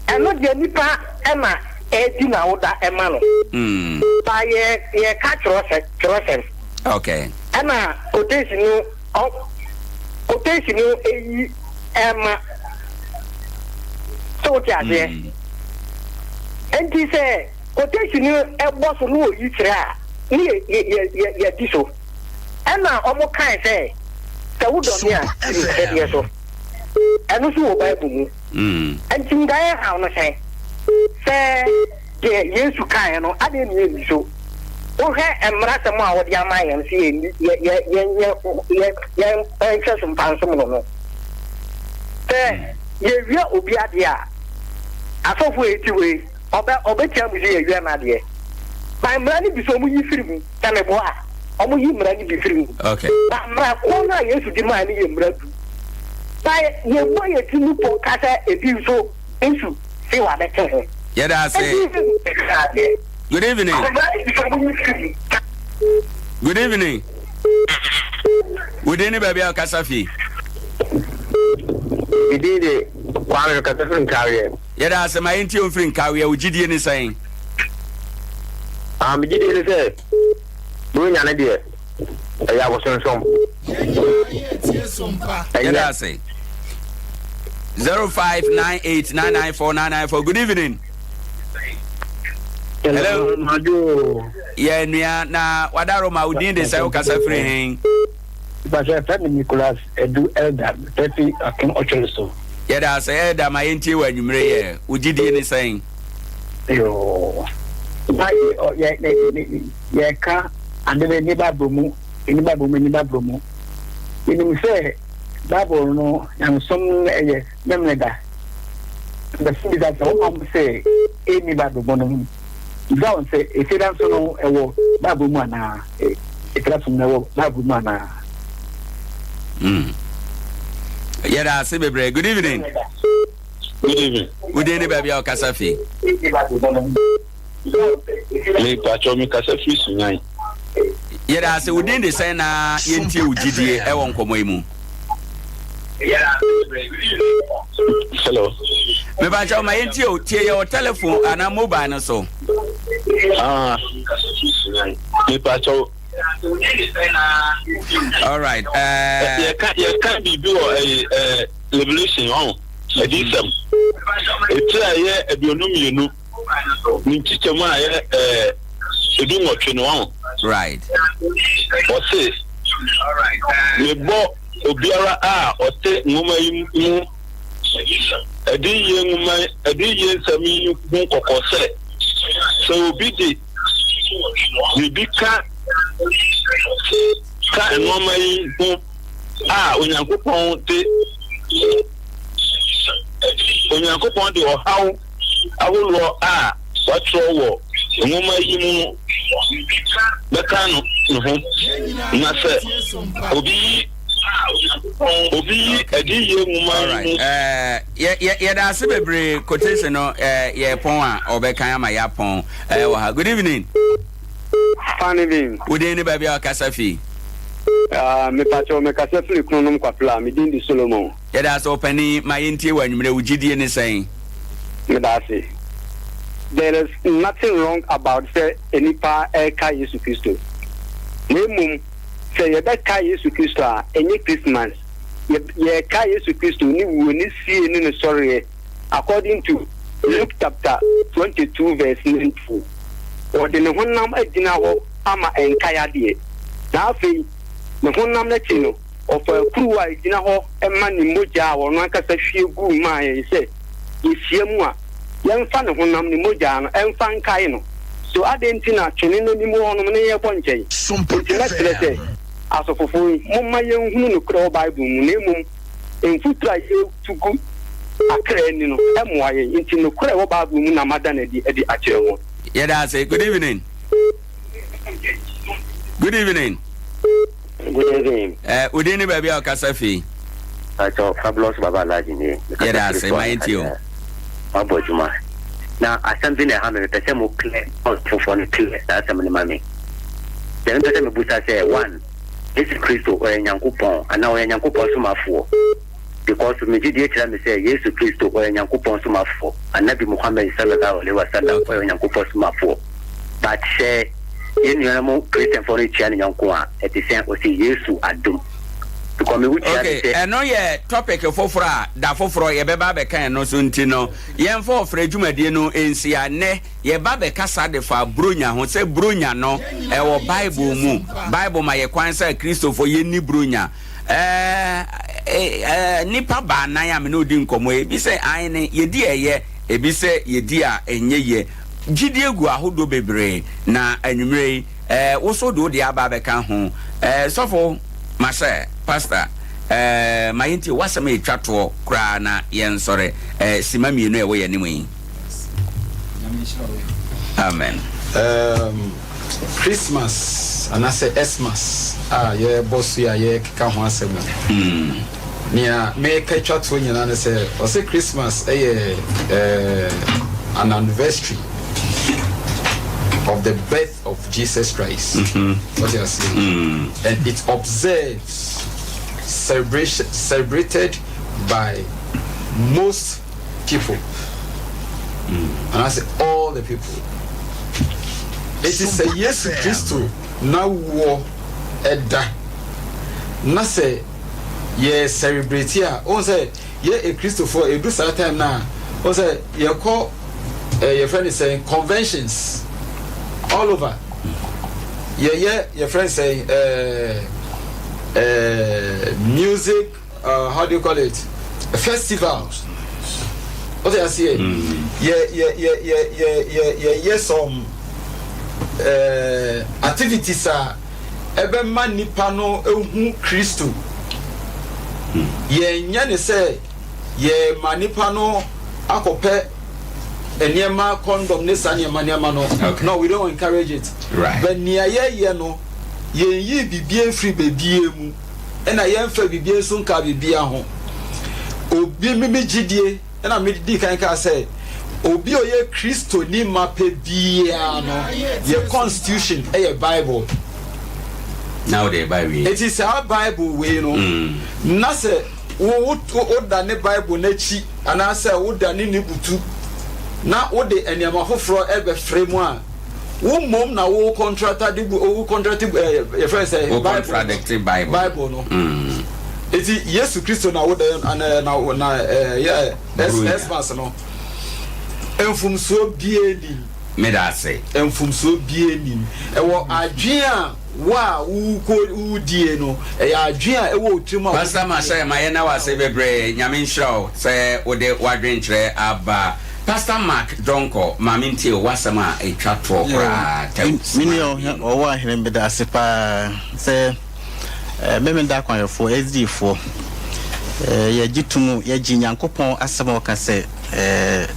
eno de nipa ema di na woda ema no ba ye ka trosen okay ena quotation eyi ema so tiade enti se quotation ebo so no yi kira ni ye di so ena omo kan se wudo a e so enu so wo Bible mu enti ngai ha no se Yesu kan no ade ni ebi so o he emra se mo a wo dia man yan se ye some pansom no ye wi obi ade a afofo etiwe obe tia mu ye wi na de ba mra ni bi so mu yi firi mu tane bo a omo yi mra ni bi firi mu okay ba mra ko na Yesu di man ni ye mra du ba ye bo ye tinu po kasa ebi so ensu se wa be ten yeah that's it. Good evening. Good evening. Would anybody be a Kasafi? We did it. Kwame Kasafi in Korea. Yeah, that's my Gyedie Ne Sen. Gyedie Ne Sen Brunya ne de ya wo sonsom Yeda say 0598994994. Good evening. Hello. Yeah, na wadaro ma udin de say o kasa free hen. But I friend Nicholas Edu Elder 30 akin Ocheleso. Yeda say Elder ma yenti wa nwumre ye. Gyedie Ne Sen. Yo. Bai o ye ka ande ni babomu, ni babomu. Ini say Bible no yang some ye memeda. The thing that all say any babomu no. Don't say if you don't know a war babomu na e from the babomu na. Yeda say bebre. Good evening. Good evening. Good evening baby o kasafi. Le pacho mi kasafi sunyai. Yeda say udin de say na yenti Gyedie e won komo imu. Hello. Me ba cha ma yenti o tie your telephone ana mobile no so. Le pacho. All right. You can't be do revolution on. Edisem. It's a bionomium. Nintitema edu ngotwe no. Right. What's this? All right. Me bo obiara a ote ngoma yimu edi nsami hu kokose. So obi de bibika ka ngoma yimu onyankopon de ohaw awolo a watro wo ngoma yimu beka no ho na se obi edi ngoma yimu ye da se bebre quotation no ye pon a obekan ama ya pon wa good evening. Fine evening. Good evening baby akasafi. Me pacho me kasafi kunum kwapla me din di Solomon. Ye da so pani ma yenti wa nwumre Gyedie Ne Sen. Me da se. There is nothing wrong about say enipa eka Yesu Kristo. Nemum say ye be ka Yesu Kristo a enye Christmas. Ye ka Yesu Kristo ni wo ni sie ni no sorry according to Luke chapter 22 verse 9. Or the honam agina wo ama enka ya de. Na afi ne honam na chino of kruwa agina ho emma ni moja wo no akasa hwie gu ma ye say yesiemu a yemfa ne honam ni moja no emfa nkai no. So adentina twene no ni mo honom ne ye bonchen. Sompo na trese asofofo momma yenhunu no kro Bible mu na emum enfutra ye tugu akra ni no emoa ye nti no kro wo Bible mu na mada na di akere wo. Yeah, that's it. Good evening. Good evening. Good evening. Udini baby o kasafi. Acho fabulous baba laji ni. Yeah, that's it. My intio. Abojuma. Now, something that happened, the same clear, for clear. That's a money. Then the same busa say one. This is Christo or Yankupon, and now Yankupon Suma 4. Because Gyedie me say Yesu Kristo or Nyankopon Suma 4 and Nabi Muhammad sallallahu alaihi wasallam or Nyankopon Suma 4 but say in your Christian for each and Nyankwa at the same or say Yesu adum because me which okay and no ye topic fofora da foforo ye beba be kan no so ntino ye mfo ofra dwumadie no ensia ne ye ba be kasa de fa bronya ho say bronya no e wo Bible mu Bible ma ye kwan say Kristo for ye ni bronya nipa ba nan ya me no di nkomo e bi se ane yedi eye e bi se yedi a enye ye Gyedie gu ahodo bebre na anwumre wo so do de aba be kan ho sofo mashe pastor mayenti wasama etwato kra na yen sore sima mienu e wo ye nimu yi amen. Christmas and I say Xmas yeah boss ya ye kika ho asem nia me catch out when you say or say Christmas an anniversary of the birth of Jesus Christ. What you are saying and it observes celebrated by most people and I say all the people it is a yes Christo na wo eda na say ye celebrate here on say ye a Christo for a do time na on say ye call your friend is saying conventions all over your friend saying music how do you call it festivals. What I say? Yeah. Some activities are ebe man nipa no ehu Christo. Ye nyane say ye manipa no akope eniema condom ne sanye maniama no. No, we don't encourage it. Right. But near ye no ye yi bibie free bebie mu. Ena ye mfa bibie so nka bibia ho. Obi mimi Gyedie na me di kan ka say obi oye Christo ni mape bia no ye constitution e Bible now the Bible it is our Bible we no na say wo da ne Bible na chi ana say wo da ne butu na wo de eniama foforo e be fremu a wo mom na wo contractor de wo contract your friend say Bible no eti Yesu Kristo na wo da na yeah Christmas no enfumso bieni me da say enfumso bieni e wo adwea wa wo die no e adwea e wo otrima pastor Masha ma ye na wa say bebre nyame nhraw say wo de wadwen kire aba Pastor Mark Donko maminti wasama etwa to kra mini o wa hene be da sepa say meme da kwan for SD4 ye gitumu ye ginyankopon asema ka say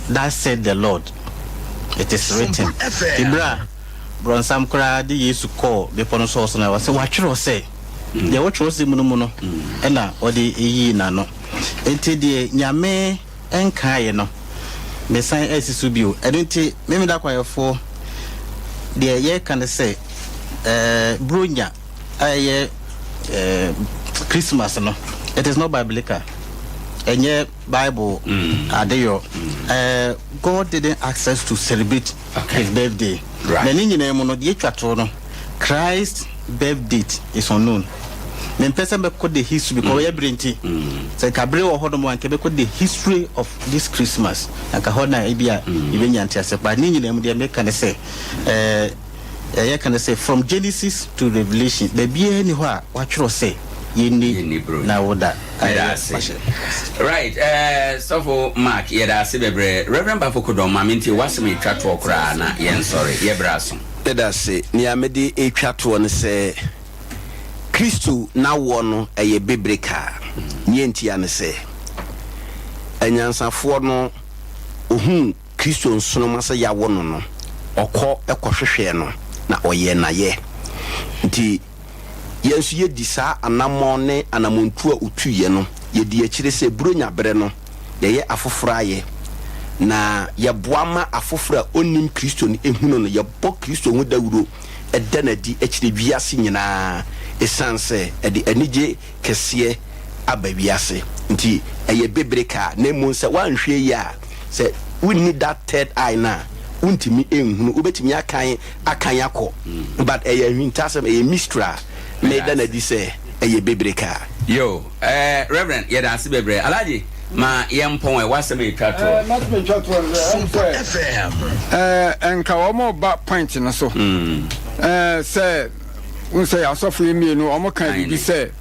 that said the Lord it is written ibra bronsam kra de Yesu call be pono so so na wa say wa twero say ye wo twero say muno no e na odi eyi na no enti de nyame enka ye no me san esisu bio enti meme da kwan for de ye kan say bronya aye Christmas no it is not biblical enye Bible adeyo God didn't ask us to celebrate his birthday na nyina mu no de twato no Christ birthday is unknown me person be code the history because we brenti say kabre wo hodo anke be code the history of this Christmas anka hoda e bia ibenya antiase ba nyina mu de make can say you can say from Genesis to Revelation the be any wa watchro say yini na woda right so for Mark yeda se bebre Reverend Bafokodon maminti wasem etwa to okra na yen sorry ye braso yeda se ni amede etwa to ne se Kristo na wo no eye bebreka nyenti ane se anyansafo no ohun Kristo nsono masa ya wo no okọ ekohwehwe no na oye na ye nti yensu ye disa anamone anamontu a utuye no ye di akire se bronya bere no ye afofora ye na ye boama afofora onim Kristo ni ehunu no ye bo Kristo hu dawuro edanadi akire wiase nyina esanse edi anije kese abawiase nti eye bebreka na emunse wanhwe ya se we need that third eye na untimi ehunu ubetimi akan akọ but eye hwintasem eye mistra made na di say eye bebreka yo Reverend ye da se bebre alaji ma yempon e wasem etwa to not me twa to FM enka wo mo ba point no so say un say asofu emi no o mo kan bi say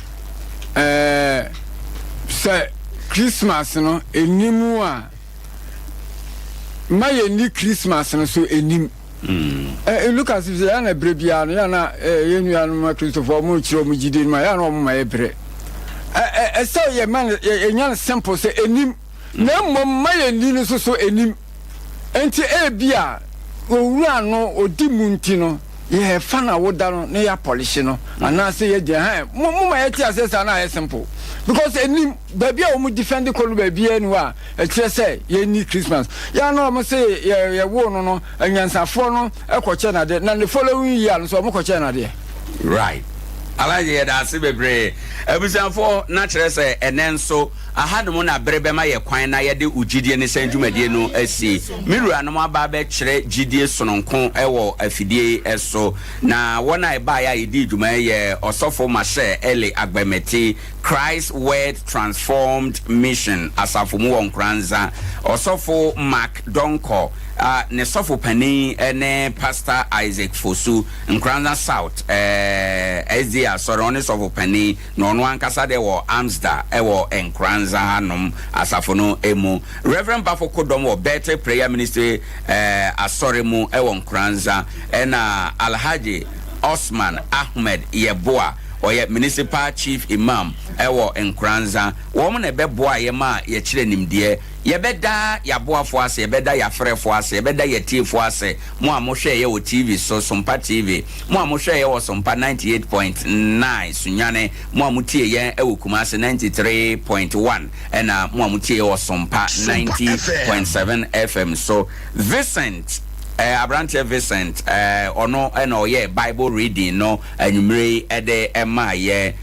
say Christmas no enimu a my ni Christmas no so enim look as if ya na brebia no ya na yenua no ma Christopher mo chiro mo Gyedie ma ya na mo ma ebre so ye man ye simple say enim na mom my ni no so enim enti bia owura no odi munti no ye fa na woda no na ya polish no ana say ye je ha mo ma ye ti asesa na ye simple because enim baby a wo defend kolu baby anu a kire say ye ni Christmas ya no mo say ye wo no anyansafo no ekoche na de na the following year no so mo koche na de right alaje da se bebre abusanfo na kire say enenso ahadom na brebema ye kwan na ye de Gyedie Ne Sen dwumadie no asi mirura no aba be kyerɛ gyidie sononko ɛwɔ afidie ɛso na wona eba ya yedi dwuma ye osofo mahye ele agbemeti Christ Word Transformed Mission asafo mu won kranza osofo Mark Donko ne sofo pani ene Pastor Isaac Fosu nkranza South Ezia sorone sofo pani no no ankasa de wo Amsda ewo nkranza hanom asafo no emu Reverend Bafo Kodom wo Better Prayer Ministry asore mu ewo nkranza ena Alhaji Osman Ahmed Yeboa oye municipal chief imam ewo nkranza wo mo na beboa ye ma ye kire nimde ye beda ya boafo ase ye beda ya frefo ase ye beda ye tiefo ase mo amohwe ye wo TV so SOMPA TV mo amohwe ye wo SOMPA 98.9 sunyane mo amutie ye ewo Kumase 93.1 ena mo amutie ye wo SOMPA 90.7 FM so Vincent Abrante Vincent ono eno ye Bible reading no anwumre ede ema ye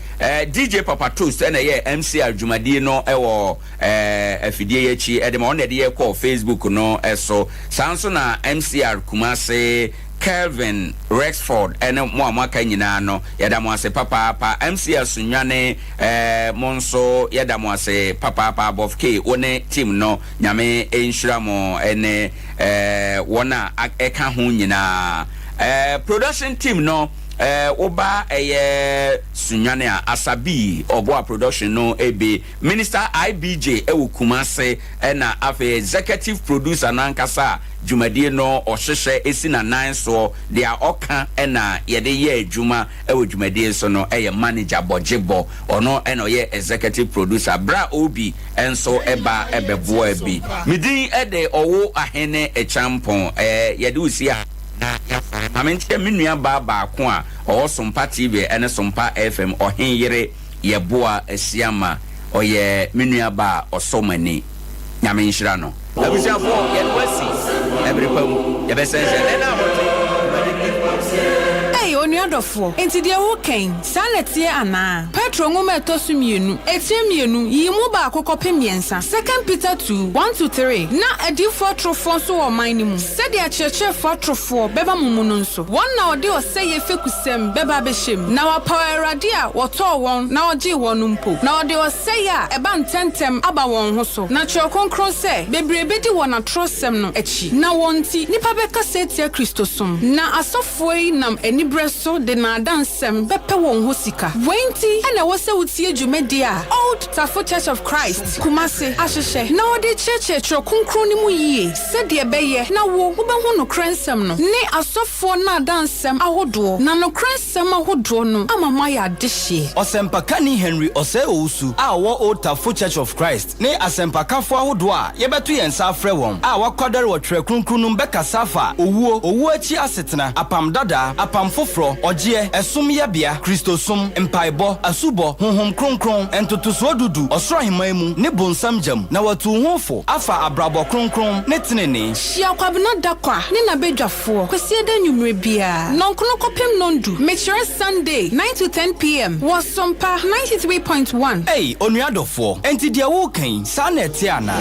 DJ Papa Toast ena ye MC adwumadie no ewo afidie ye chi ede ma ono de ye call Facebook no eso sanso na MCR Kumase Kelvin Rexford ene mo amaka nyina no yeda mo ase papa MCR sunwane monso yeda mo ase papa above K one team no nyame enhira mo ene wona eka ho nyina production team no oba sunwane a asabi obo production no ebe minister IBJ ewu Kumase na afa executive producer nankasa dwumadie no ohwehwe esi na nan so they are oka na yede ye adwuma ewo dwumadie so no manager Bojebo ono eno ye executive producer bra obi enso eba ebeboa bi midin ede owo ahene echampon yede usi a amentie menua ba ko a owo SOMPA TV ene SOMPA FM ohenyere yeboa asiama oye menua ba osomani nyame nhyira no abusiafo ye wasi everypam ye besense na hote Oniadofo enti de wo ken sanetie ana Petro ngoma etosumienu etiemienu yimu ba akokopem yensa 2 Peter 2:1-3 na edifo trofo so wo man mu sede a cheche fo trofo beba mumuno nso wonna ode oseye fekusem beba behjem na wa power a woto won na oje won mpo na ode oseye a eba ntentem aba won ho so na chekonkron se bebrebe di won atrosem no echi na wonti nipa beka setia Kristosom na asofo yi nam enibre so de na dansem bepe won ho sika wenti ena wo se wutie dwumadi a Old Tafo Church of Christ Kumase ahehye na odi cheche kronkron ni mu yie se de beye na wo behu no krensem no ne asofo na dansem ahodo na no krensem ahodo no amama ya dehye Osempakani Henry ose ousu a wo Old Tafo Church of Christ ne asempakafo ahodo a ye beto yensa afre won a wakwadare wo twerɛ kronkron beka safa owu achi asetena apam dada apam foforo oje esum yabia Kristosum mpaibo asubo honhom kronkron entotoso dudu osrohemai mu ne bonsam jam na watu hofo afa abrabo kronkron ne tenene hia kwabena dakwa ne na bedwafo kwesi da nwumre bia nonkono kopem nondu Meture Sunday 9 to 10 p.m. was SOMPA 93.1 hey onuadofo enti dia wo kan sa na etiana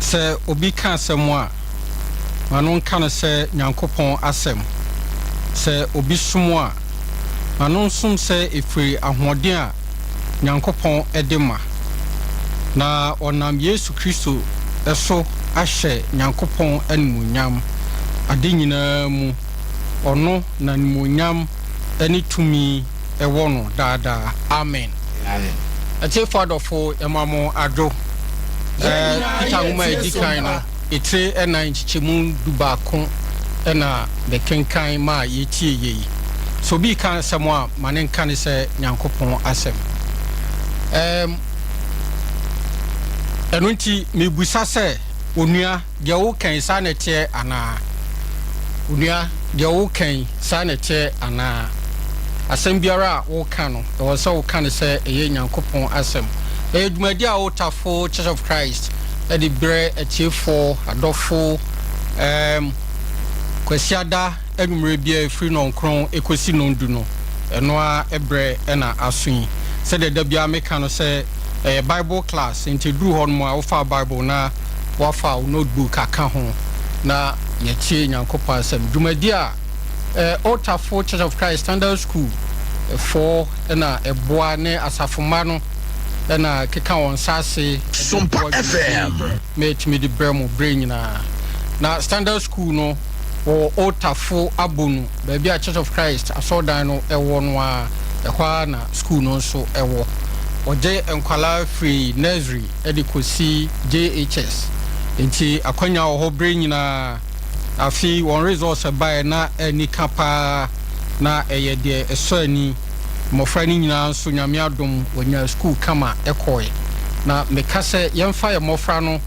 se obi ka asɛm a mano nka no sɛ nyankopɔn asɛm sɛ obi som a mano nsom sɛ efiri ahoɔden a nyankopɔn edema na ɔnam Yesu Kristo eso ahyɛ nyankopɔn animuonyam ade nyinaa mu ɔno na animuonyam ani tumi ɛwɔ no daadaa amen ate fadofo emamo adwo Peter Nguma edikan no etre enan chichemu dubako ena bekenkan ma yetie yeyi so bi kan asɛm a mane nka ne sɛ nyankopɔn asɛm ɛno nti mebusa sɛ onua deɛ wo kan sa na tie ana onua deɛ wo kan sa na tie ana asɛm biara wo kan no ɛwɔ sɛ wo kan sɛ ɛyɛ nyankopɔn asɛm edumadi a wotafo Church of Christ edi bre etiefo adofo kwasiada enumre bia free no nkron ekosi no ndu no eno a ebre na asun se de da bia meka no se Bible class into dru hon mo a wo fa Bible na wo fa notebook aka ho na ye tie nyankopɔn asɛm dumadi a otafo Church of Christ Standard School for na eboa ne asafoma no na keka won sase SOMPA FM met me the bremo brain na Standard School no o otafo abonu ba bia Church of Christ asodan no ewo no a ehwa na school no so ewo oje enkwala free nursery edikosi JHS enti akwanya ho brain na afi won resource by na eni kapa na eye de eso ani mofra ni nyina so nyame adom wonya school kama ekoy na mekase yemfa ye mofra no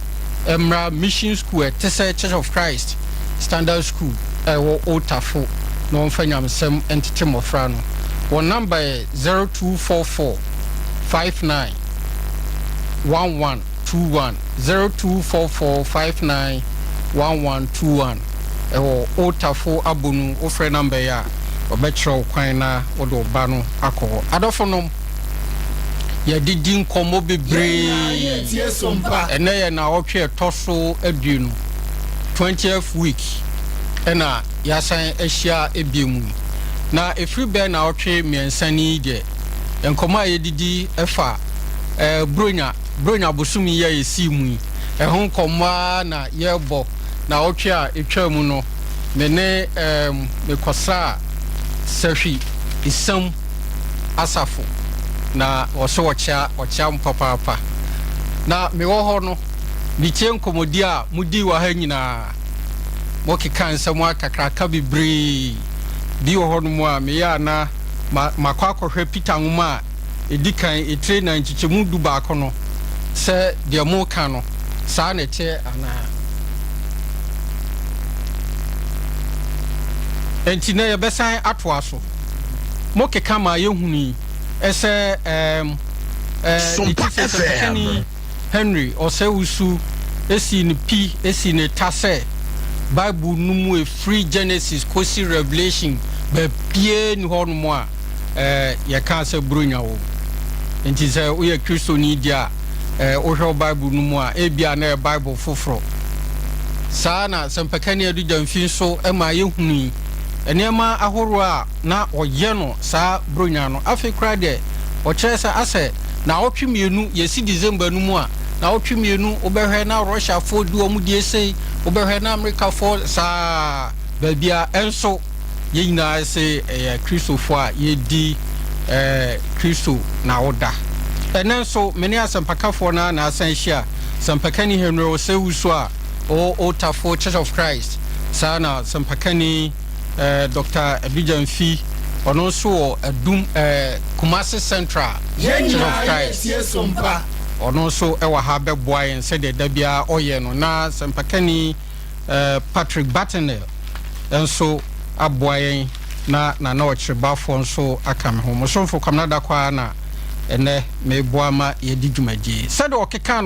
emra mission school tese Church of Christ Standard School wo otafo no mfa nyamsem entete mofra no won number 0244 59 1121 0244 59 1121 wo otafo abonu ofre number ya obetro kwan na wodo ba no akọ adofo no ya didi nkomo bebre ene ye na otwe toso aduenu 20th week ena ya san ahia ebiemu na efri be na otwe miensani de nkomo a ye didi efa bronya bosumi ya esimu ehun koma na yebo na otwe a etwamu no mene mekosa Sefi isam asafo na oso ocha mpapa na mewo ho no biche nkomodi a mudi wa ha nyina mokeka nsam akakraka bibre di wo ho no mu a me ya na makwa akohwe Peter Nguma edikan etre na nchichemu du ba akono se de mo ka no sa na te ana enti na yebesan atwa so mokeka ma yehuni ese SOMPA FM Henry osewusu esi ni pi esi ni tase Bible numu e free Genesis kosi Revelation be pie ni hono mo a ye ka se bronya wo enti se wo ye Kristo ni dia wo hwe Bible numu a ebia na Bible foforo sana sempakani adu jamfin so e ma yehuni enema ahoro a na oye no saa bronya no afekra de o kyeresa ase na otwemienu yesi December no mu a na otwemienu obehwe na Russia fo du omudi ese obehwe na America fo saa babia enso yina ese Christopher a yedi Christo na oda enenso meni asempakafo na asanhia sempakani Henry osewuso a otafo Church of Christ sana sempakani Dr. Abijanfi ono so adum Kumasi Central Church of Christ ono so ewa ha beboa yen se de dabia oye no na sempakani Patrick Battenel enso aboa yen na ochrebafo nso aka me ho mo so fo kamnada kwa na ene me boa ma yedi dwumagie se de okeka no